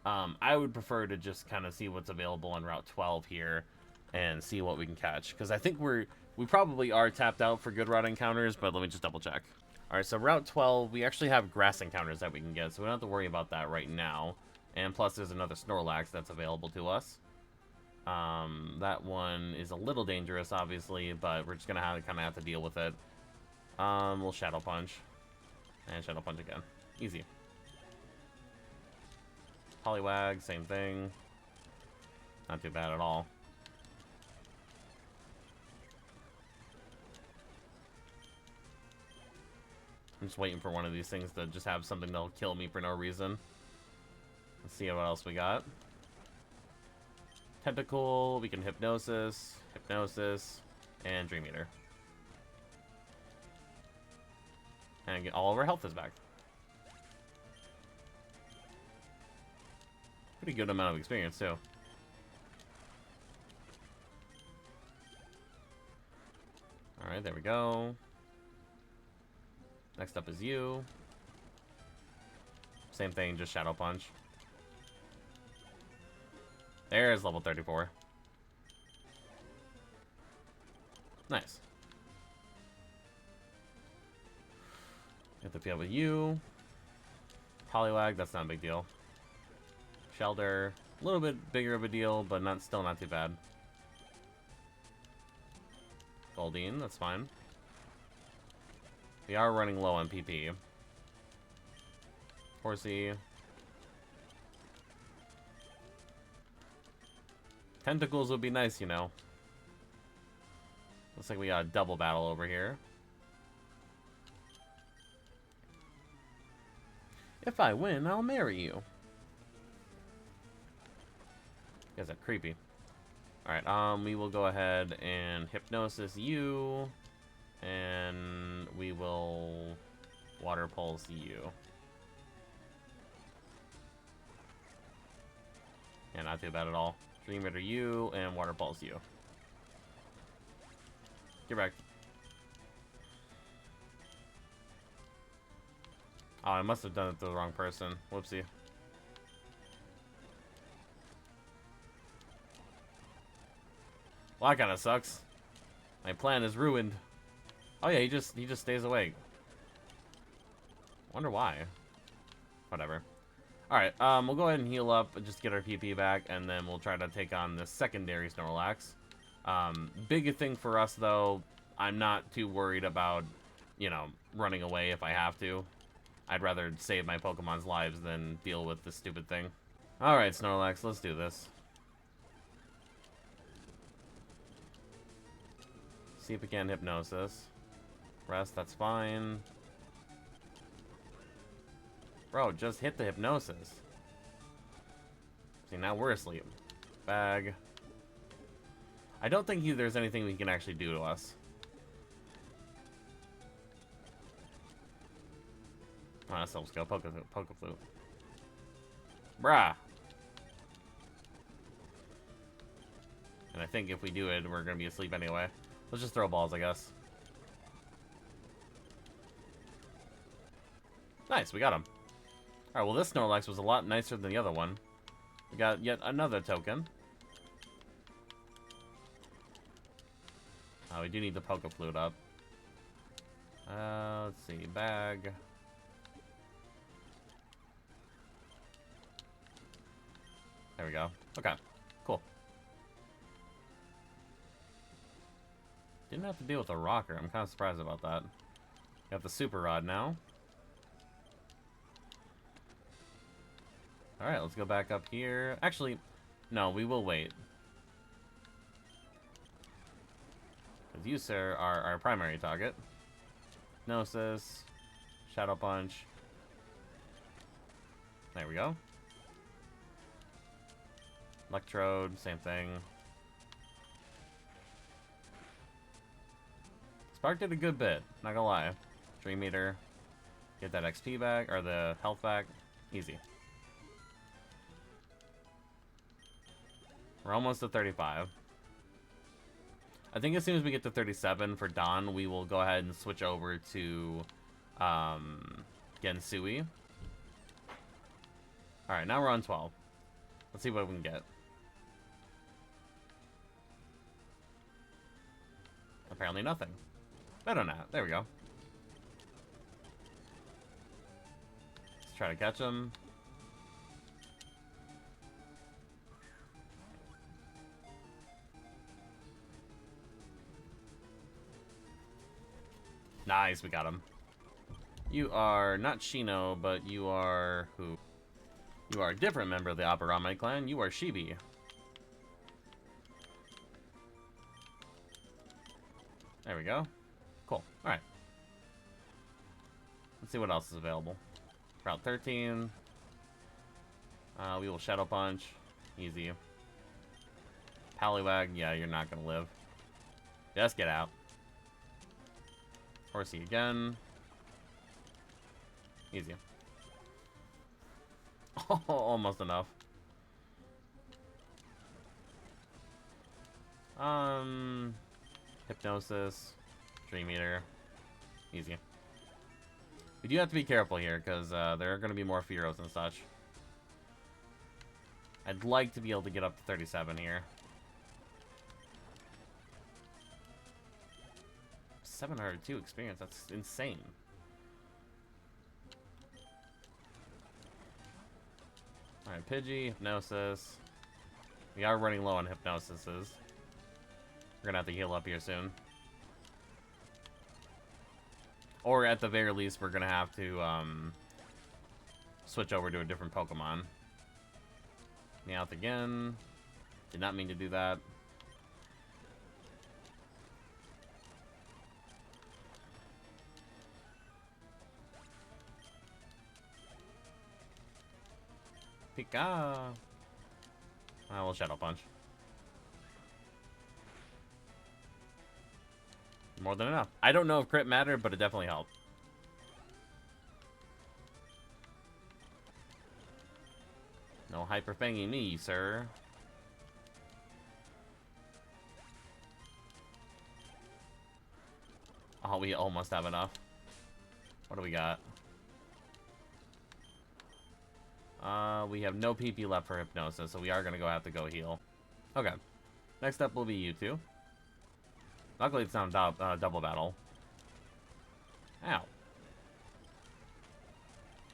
I would prefer to just kind of see what's available on Route 12 here and see what we can catch. Because I think we probably are tapped out for good route encounters, but let me just double check. Alright, so Route 12, we actually have grass encounters that we can get, so we don't have to worry about that right now. And plus there's another Snorlax that's available to us. That one is a little dangerous, obviously, but we're just going to kind of have to deal with it. We'll Shadow Punch. And Shadow Punch again. Easy. Poliwag, same thing. Not too bad at all. I'm just waiting for one of these things to just have something that'll kill me for no reason. Let's see what else we got. Tentacle, we can Hypnosis, and Dream Eater. And get all of our health is back. Pretty good amount of experience, too. Alright, there we go. Next up is you. Same thing, just Shadow Punch. There's level 34. Nice. Have to deal with you. Poliwag, that's not a big deal. Shelter, a little bit bigger of a deal, but still not too bad. Goldeen, that's fine. We are running low on PP. Horsey. Tentacles would be nice, you know. Looks like we got a double battle over here. If I win, I'll marry you. You guys are creepy. Alright, we will go ahead and Hypnosis you. And we will Water Pulse you. Yeah, not too bad at all. Dream Ritter you and Water Pulse you. Get back. Oh, I must have done it to the wrong person. Whoopsie. Well, that kind of sucks. My plan is ruined. Oh yeah, he just stays awake. Wonder why. Whatever. Alright, we'll go ahead and heal up and just get our PP back, and then we'll try to take on the secondary Snorlax. Big thing for us, though, I'm not too worried about, you know, running away if I have to. I'd rather save my Pokemon's lives than deal with this stupid thing. Alright, Snorlax, let's do this. See if we can Hypnosis. Rest, that's fine. Bro, just hit the Hypnosis. See, now we're asleep. Bag. I don't think there's anything we can actually do to us. Oh, that's Self-Skill. Poke-Flute. Brah! And I think if we do it, we're gonna be asleep anyway. Let's just throw balls, I guess. Nice, we got him. Alright, well this Snorlax was a lot nicer than the other one. We got yet another token. We do need the Poke-Flute up. Let's see, bag. There we go. Okay, cool. Didn't have to deal with a rocker. I'm kind of surprised about that. Got the Super Rod now. Alright, let's go back up here. Actually, no, we will wait. Because you, sir, are our primary target. Gnosis. Shadow Punch. There we go. Electrode, same thing. Spark did a good bit, not gonna lie. Dream Meter. Get that XP back, or the health back. Easy. We're almost at 35. I think as soon as we get to 37 for Dawn, we will go ahead and switch over to Gensui. Alright, now we're on 12. Let's see what we can get. Apparently nothing. Better not. There we go. Let's try to catch him. Nice, we got him. You are not Shino, but you are who? You are a different member of the Aburame clan. You are Shibi. There we go. Cool. Alright. Let's see what else is available. Route 13. We will Shadow Punch. Easy. Poliwag. Yeah, you're not going to live. Just get out. Horsey again. Easy. Oh, almost enough. Hypnosis. Dream Eater. Easy. We do have to be careful here, because there are going to be more Fearos and such. I'd like to be able to get up to 37 here. 702 experience, that's insane. Alright, Pidgey, Hypnosis. We are running low on Hypnosises. We're gonna have to heal up here soon. Or at the very least, we're gonna have to switch over to a different Pokemon. Meowth again. Did not mean to do that. Pika. I will Shadow Punch. More than enough. I don't know if crit mattered, but it definitely helped. No hyper fanging me, sir. Oh, we almost have enough. What do we got? We have no PP left for Hypnosis, so we are going to have to go heal. Okay. Next up will be you two. Luckily, it's not a double battle. Ow.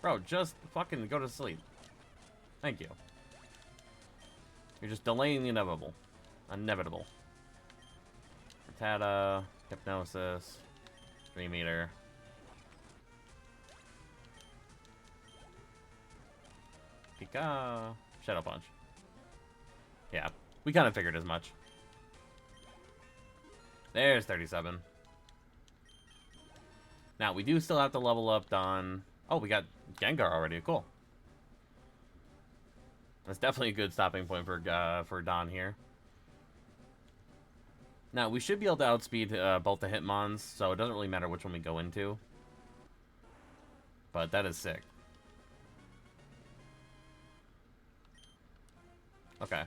Bro, just fucking go to sleep. Thank you. You're just delaying the inevitable. Inevitable. Rattata, Hypnosis, Dream Eater. Pika. Shadow Punch. Yeah, we kind of figured as much. There's 37. Now, we do still have to level up Don. Oh, we got Gengar already. Cool. That's definitely a good stopping point for Don here. Now, we should be able to outspeed both the Hitmons, so it doesn't really matter which one we go into. But that is sick. Okay.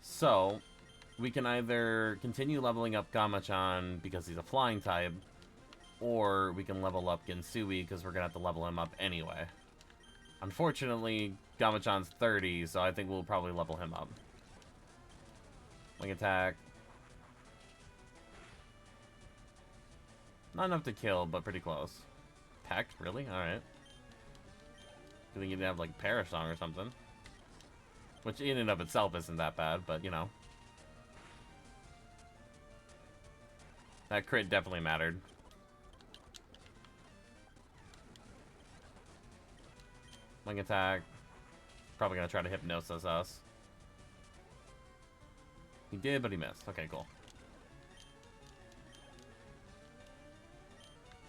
So, we can either continue leveling up Gamachan because he's a flying type, or we can level up Ginsui because we're going to have to level him up anyway. Unfortunately, Gamachan's 30, so I think we'll probably level him up. Wing attack. Not enough to kill, but pretty close. Pecked? Really? Alright. I think you'd have, like, Perish Song or something. Which, in and of itself, isn't that bad, but, you know. That crit definitely mattered. Wing attack. Probably gonna try to Hypnosis us. He did, but he missed. Okay, cool.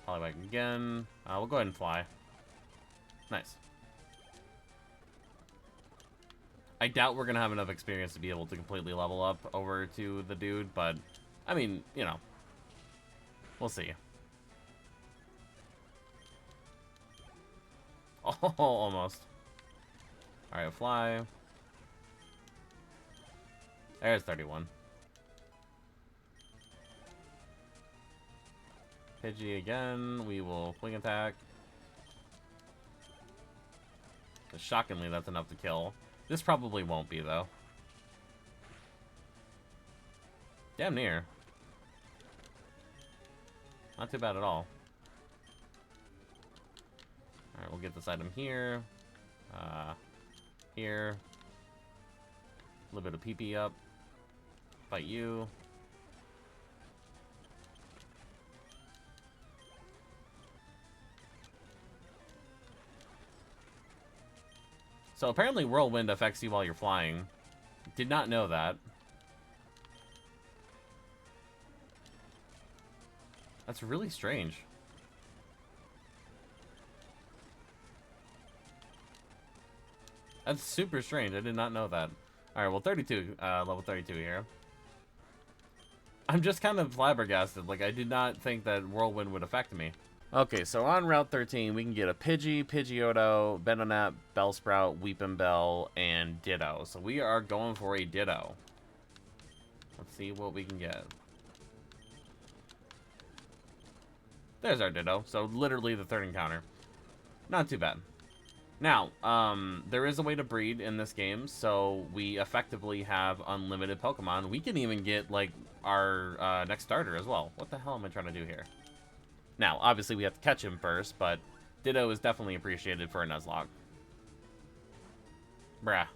Poliwag again. We'll go ahead and fly. Nice. I doubt we're gonna have enough experience to be able to completely level up over to the dude, but I mean, you know, we'll see. Oh, almost. Alright, fly. There's 31. Pidgey again. We will wing attack. Shockingly, that's enough to kill. This probably won't be, though. Damn near. Not too bad at all. Alright, we'll get this item here. Here. A little bit of PP up. Fight you. So apparently Whirlwind affects you while you're flying. Did not know that. That's really strange. That's super strange. I did not know that. Alright, well, 32, level 32 here. I'm just kind of flabbergasted. Like, I did not think that Whirlwind would affect me. Okay, so on Route 13, we can get a Pidgey, Pidgeotto, Venonat, Bellsprout, Weepinbell, and Ditto. So we are going for a Ditto. Let's see what we can get. There's our Ditto. So literally the third encounter. Not too bad. Now, there is a way to breed in this game, so we effectively have unlimited Pokemon. We can even get, like, our next starter as well. What the hell am I trying to do here? Now, obviously we have to catch him first, but Ditto is definitely appreciated for a Nuzlocke. Bruh.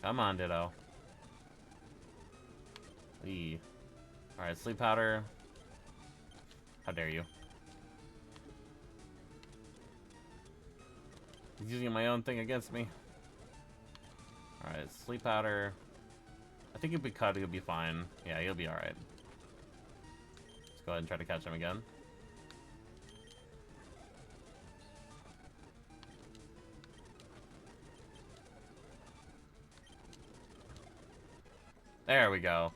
Come on, Ditto. Alright, Sleep Powder. How dare you? He's using my own thing against me. Alright, Sleep Powder. I think if we cut, he'll be fine. Yeah, he'll be alright. Let's go ahead and try to catch him again. There we go.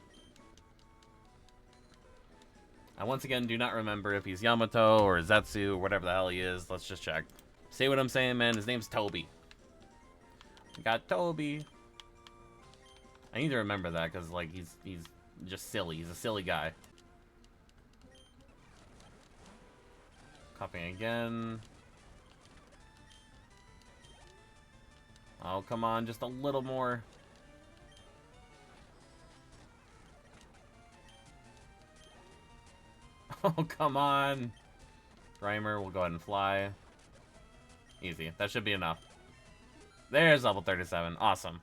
I once again do not remember if he's Yamato or Zetsu or whatever the hell he is. Let's just check. See what I'm saying, man? His name's Toby. We got Toby. I need to remember that because, like, he's just silly. He's a silly guy. Copying again. Oh, come on. Just a little more. Oh, come on. Grimer, we'll go ahead and fly. Easy. That should be enough. There's level 37. Awesome.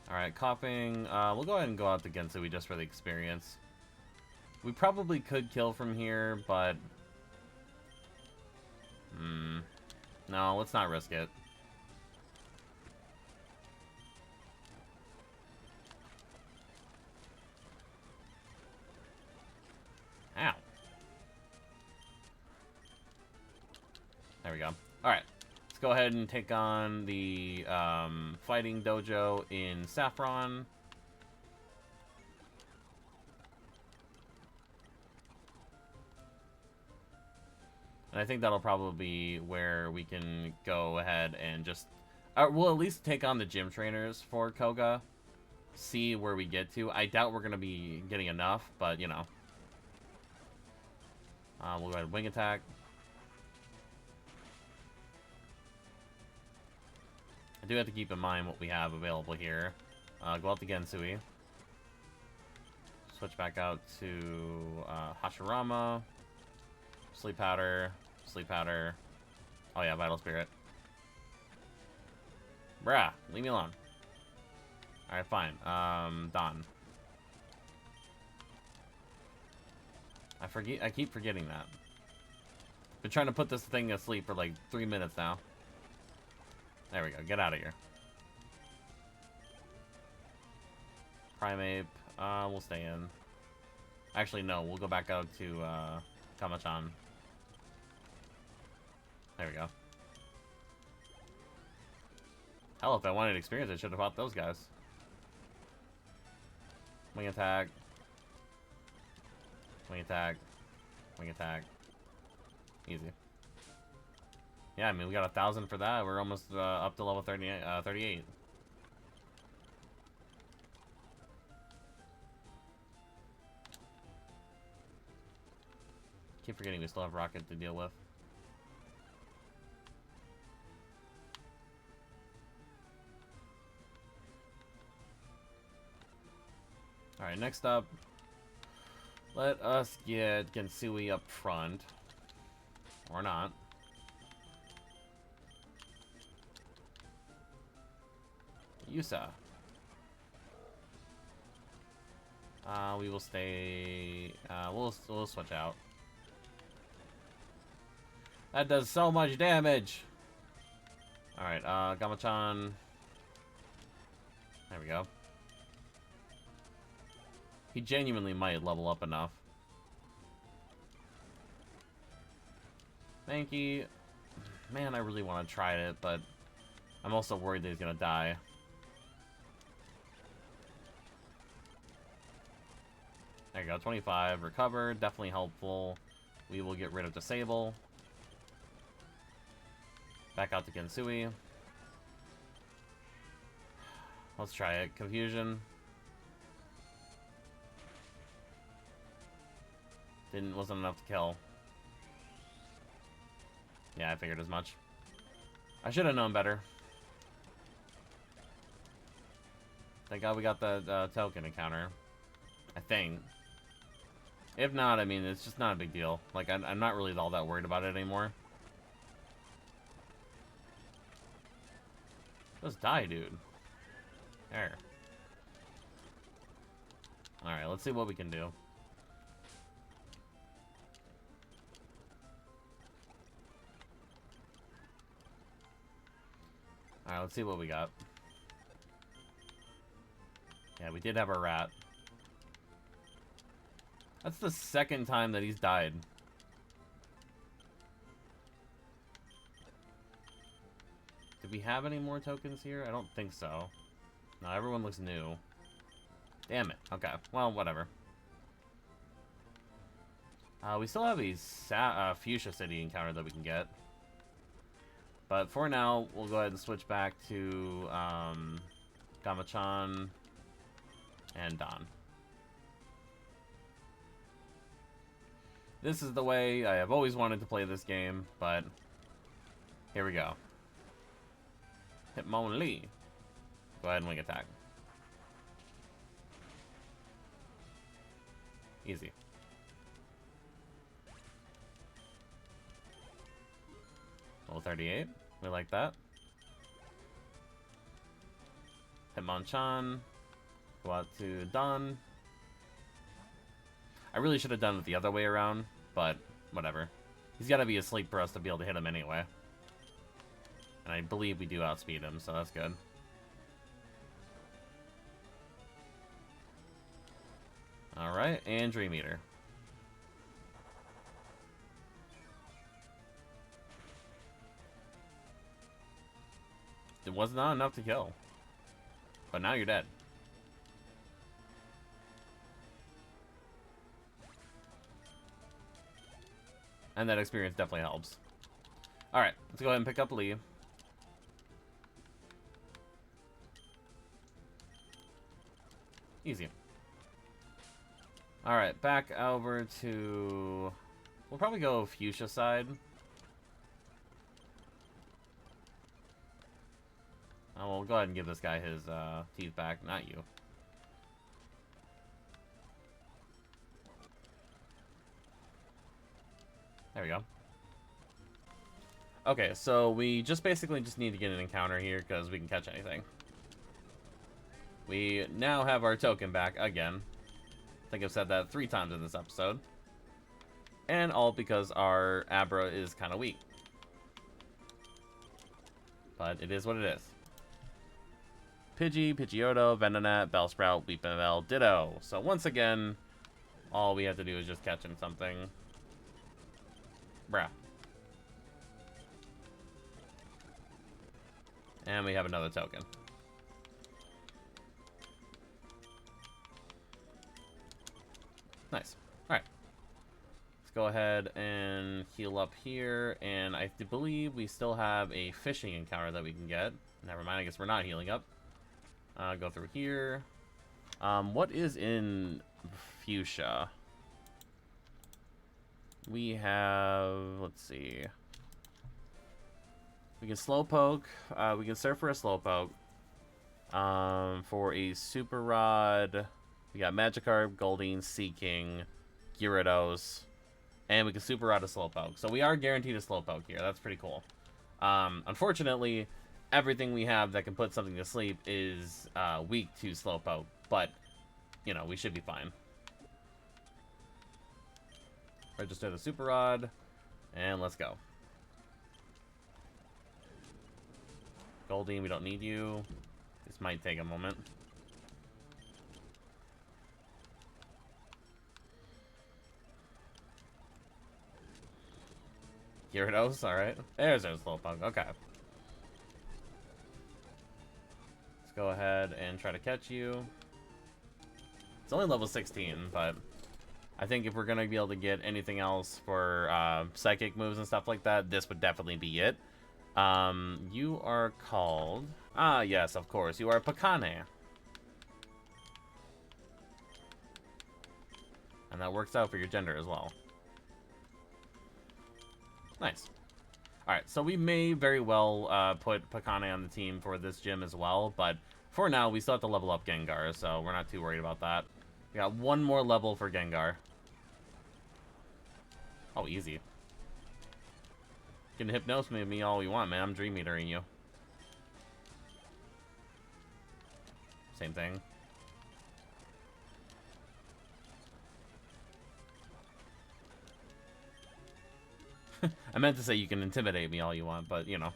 Alright, coughing. We'll go ahead and go out to Gensui just for the experience. We probably could kill from here, but... No, let's not risk it. Ow. There we go. Alright. Let's go ahead and take on the fighting dojo in Saffron. And I think that'll probably be where we can go ahead and just... we'll at least take on the gym trainers for Koga. See where we get to. I doubt we're going to be getting enough, but, you know. We'll go ahead and wing attack. I do have to keep in mind what we have available here. Go out to Gensui. Switch back out to Hashirama. Sleep powder. Sleep powder. Oh yeah, Vital Spirit. Bruh, leave me alone. Alright, fine. Don. I keep forgetting that. Been trying to put this thing asleep for like 3 minutes now. There we go. Get out of here. Primeape. We'll stay in. Actually, no. We'll go back out to Kamachan. There we go. Hell, if I wanted experience, I should have fought those guys. Wing attack. Wing attack. Wing attack. Easy. Yeah, I mean, we got 1,000 for that. We're almost up to level 38. Keep forgetting we still have Rocket to deal with. Alright, next up, let us get Gensui up front. Or not. Yusa. We will stay... we'll switch out. That does so much damage! Alright, Gamachan. There we go. He genuinely might level up enough. Thank you. Man, I really want to try it, but I'm also worried that he's gonna die. There you go, 25. Recover, definitely helpful. We will get rid of Disable. Back out to Gensui. Let's try it. Confusion. Wasn't enough to kill. Yeah, I figured as much. I should have known better. Thank God we got the token encounter. I think. If not, I mean, it's just not a big deal. Like, I'm not really all that worried about it anymore. Just die, dude. There. Alright, let's see what we can do. Alright, let's see what we got. Yeah, we did have a rat. That's the second time that he's died. Did we have any more tokens here? I don't think so. No, everyone looks new. Damn it. Okay. Well, whatever. We still have a Fuchsia City encounter that we can get. But for now, we'll go ahead and switch back to Gamachan and Don. This is the way I have always wanted to play this game, but here we go. Hitmonlee. Go ahead and wing attack. Easy. Level 38. We like that. Hitmonchan. Go out to Don. I really should have done it the other way around, but whatever. He's got to be asleep for us to be able to hit him anyway. And I believe we do outspeed him, so that's good. Alright, and Dream Eater. It was not enough to kill. But now you're dead. And that experience definitely helps. Alright, let's go ahead and pick up Lee. Easy. Alright, back over to... We'll probably go Fuchsia side. Oh, we'll go ahead and give this guy his teeth back, not you. There we go. Okay, so we basically just need to get an encounter here because we can catch anything. We now have our token back again. I think I've said that 3 times in this episode. And all because our Abra is kind of weak. But it is what it is. Pidgey, Pidgeotto, Venonat, Bellsprout, Weepinbell, Ditto. So once again, all we have to do is just catch him something. Bruh. And we have another token. Nice. Alright. Let's go ahead and heal up here. And I believe we still have a fishing encounter that we can get. Never mind, I guess we're not healing up. Go through here. What is in Fuchsia? We have... Let's see. We can Slowpoke. We can Surf for a Slowpoke. For a Super Rod... We got Magikarp, Goldeen, Seaking, Gyarados, and we can Super Rod a Slowpoke. So we are guaranteed a Slowpoke here. That's pretty cool. Unfortunately, everything we have that can put something to sleep is weak to Slowpoke. But, you know, we should be fine. Register the Super Rod, and let's go. Goldeen, we don't need you. This might take a moment. Gyarados, alright. There's our Slowpoke, okay. Let's go ahead and try to catch you. It's only level 16, but I think if we're going to be able to get anything else for psychic moves and stuff like that, this would definitely be it. You are called... Ah, yes, of course. You are Pakane. And that works out for your gender as well. Nice. Alright, so we may very well put Pakane on the team for this gym as well, but for now, we still have to level up Gengar, so we're not too worried about that. We got one more level for Gengar. Oh, easy. You can hypnose me all you want, man. I'm Dream Eatering you. Same thing. I meant to say you can intimidate me all you want, but, you know.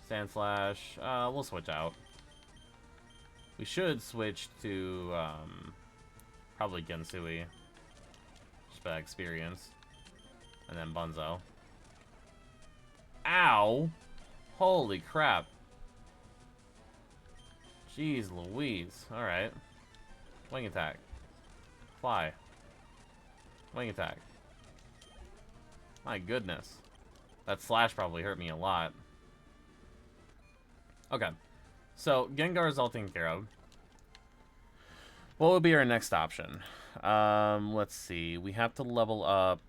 Sand Slash. We'll switch out. We should switch to, probably Gensui. Just for that experience. And then Bunzo. Ow! Holy crap. Jeez Louise. Alright. Wing attack. Fly. Wing attack. My goodness. That slash probably hurt me a lot. Okay. So, Gengar's all taken care of. What would be our next option? Let's see. We have to level up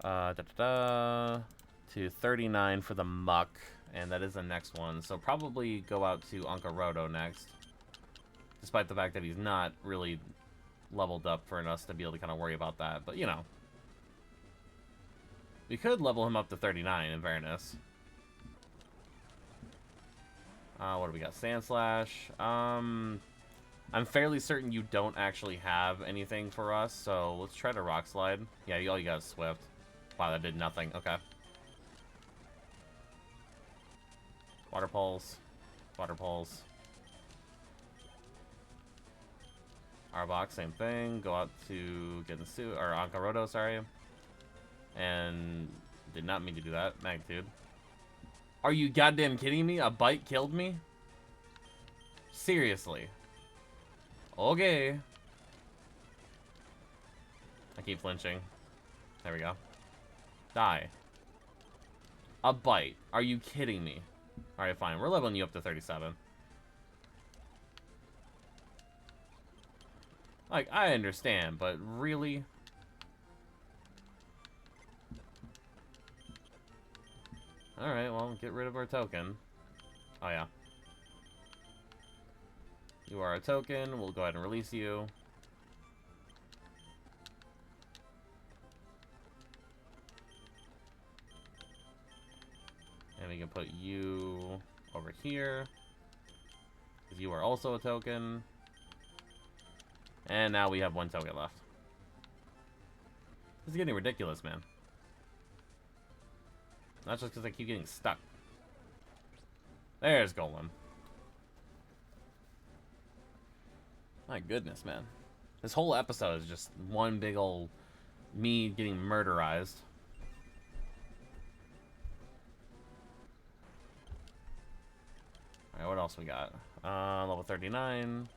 to 39 for the Muck, and that is the next one. So probably go out to Ankaroto next. Despite the fact that he's not really leveled up for us to be able to kind of worry about that. But, you know. We could level him up to 39, in fairness. What do we got? Sand Slash. I'm fairly certain you don't actually have anything for us, so let's try to Rock Slide. Yeah, all you got is Swift. Wow, that did nothing. Okay. Water Pulse. Water Pulse. Arbok, same thing. Go out to Gensu, or Ankaroto, sorry. And did not mean to do that. Magnitude. Are you goddamn kidding me? A bite killed me? Seriously. Okay. I keep flinching. There we go. Die. A bite. Are you kidding me? Alright, fine. We're leveling you up to 37. Like, I understand, but really? Alright, well, get rid of our token. Oh, yeah. You are a token. We'll go ahead and release you. And we can put you over here. Because you are also a token. And now we have one token left. This is getting ridiculous, man. Not just because I keep getting stuck. There's Golem. My goodness, man. This whole episode is just one big old me getting murderized. Alright, what else we got? Level 39.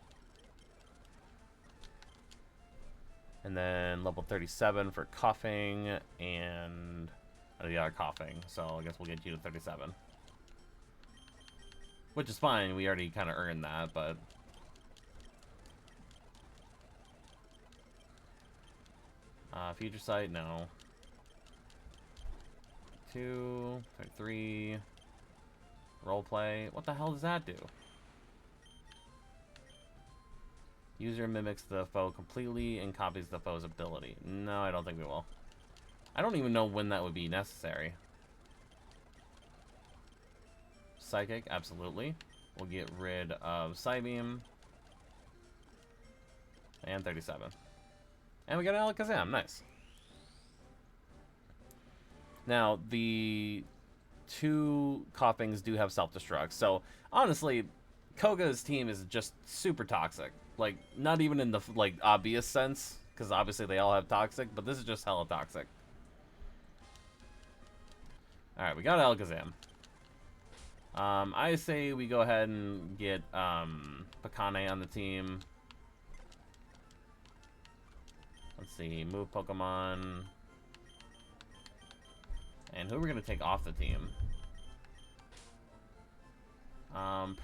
And then level 37 for coughing and the other coughing. So I guess we'll get you to 37. Which is fine. We already kind of earned that, but... Future Sight, no. 2, 3. Roleplay. What the hell does that do? User mimics the foe completely and copies the foe's ability. No, I don't think we will. I don't even know when that would be necessary. Psychic, absolutely. We'll get rid of Psybeam. And 37. And we got an Alakazam, nice. Now, the 2 coughings do have self-destruct. So, honestly, Koga's team is just super toxic. Like, not even in the, like, obvious sense. Because obviously they all have toxic. But this is just hella toxic. Alright, we got Alakazam. I say we go ahead and get Pakane on the team. Let's see, move Pokemon. And who are we going to take off the team?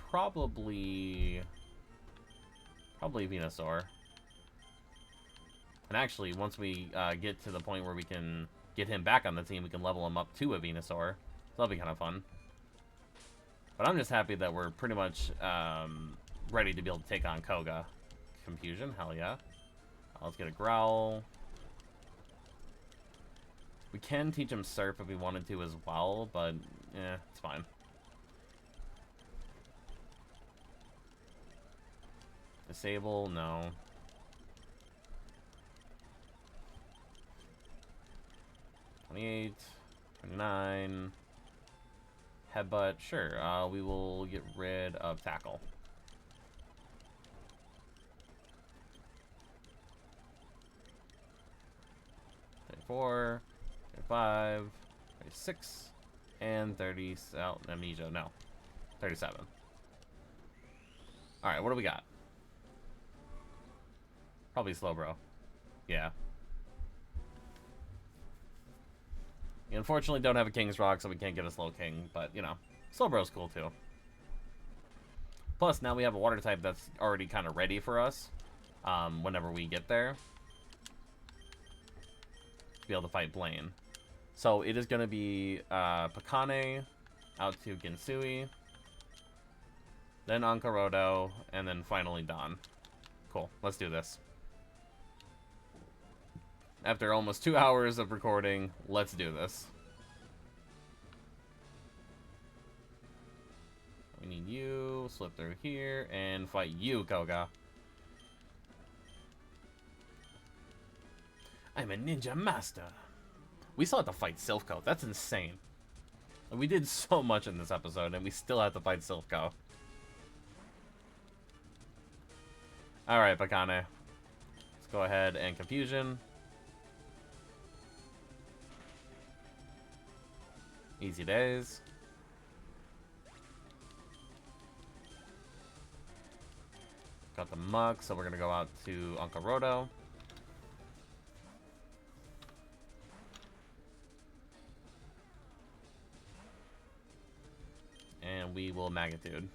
Probably Venusaur. And actually, once we get to the point where we can get him back on the team, we can level him up to a Venusaur. So that'll be kind of fun. But I'm just happy that we're pretty much ready to be able to take on Koga. Confusion, hell yeah. Let's get a Growl. We can teach him Surf if we wanted to as well, but yeah, it's fine. Disable, no. $28, $29. Headbutt, sure. We will get rid of Tackle. 34, 35, 36, and 30. Oh, Amnesia, no. 37. Alright, what do we got? Probably Slowbro. Yeah. We unfortunately don't have a King's Rock, so we can't get a Slow King, but, you know, Slowbro's cool too. Plus, now we have a water type that's already kind of ready for us whenever we get there to be able to fight Blaine. So it is going to be Pakane out to Ginsui, then Ankarodo, and then finally Don. Cool, let's do this. After almost 2 hours of recording, let's do this. We need you, slip through here, and fight you, Koga. I'm a ninja master. We still have to fight Silphco. That's insane. We did so much in this episode, and we still have to fight Silphco. Alright, Pakane. Let's go ahead and Confusion. Easy days. Got the Muck, so we're gonna go out to Ankarodo. And we will Magnitude.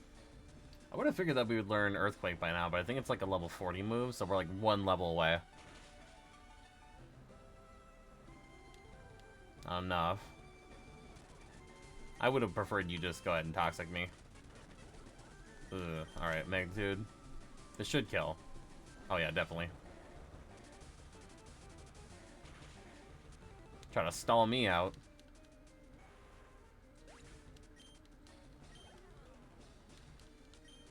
I would have figured that we would learn Earthquake by now, but I think it's like a level 40 move, so we're like 1 level away. Enough. I would have preferred you just go ahead and Toxic me. Alright, Magnitude. This should kill. Oh yeah, definitely. Trying to stall me out.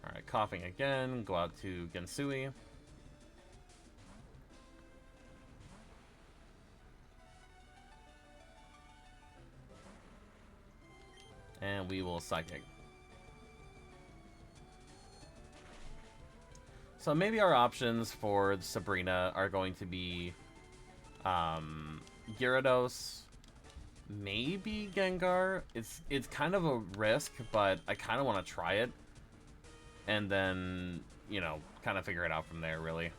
Alright, coughing again. Go out to Ginsui. And we will Psychic. So maybe our options for Sabrina are going to be Gyarados, maybe Gengar. It's kind of a risk, but I kind of want to try it. And then, you know, kind of figure it out from there, really.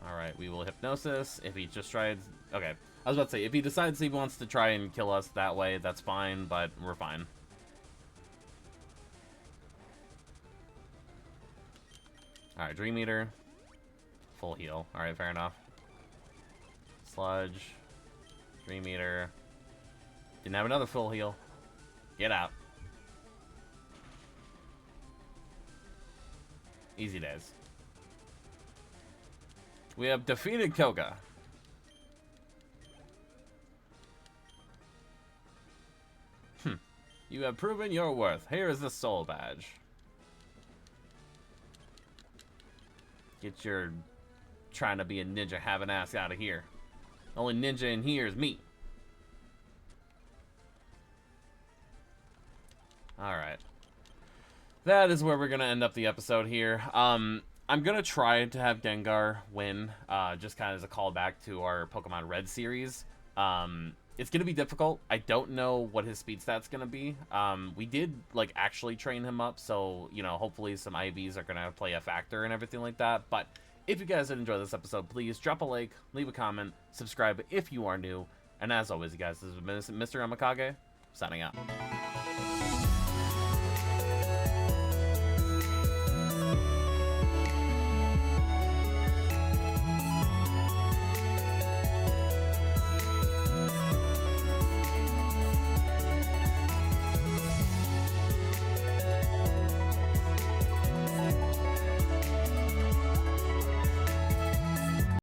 Alright, we will Hypnosis. If he just tries... Okay, I was about to say, if he decides he wants to try and kill us that way, that's fine, but we're fine. Alright, Dream Eater. Full heal. Alright, fair enough. Sludge. Dream Eater. Didn't have another full heal. Get out. Easy days. We have defeated Koga. You have proven your worth. Here is the soul badge. Get your trying to be a ninja having ass out of here. Only ninja in here is me. Alright. That is where we're going to end up the episode here. I'm going to try to have Gengar win, just kind of as a callback to our Pokemon Red series. It's going to be difficult. I don't know what his speed stat's going to be. We did, like, actually train him up, so, you know, hopefully some IVs are going to play a factor and everything like that. But if you guys did enjoy this episode, please drop a like, leave a comment, subscribe if you are new. And as always, you guys, this has been Mr. AMEKAGE, signing out.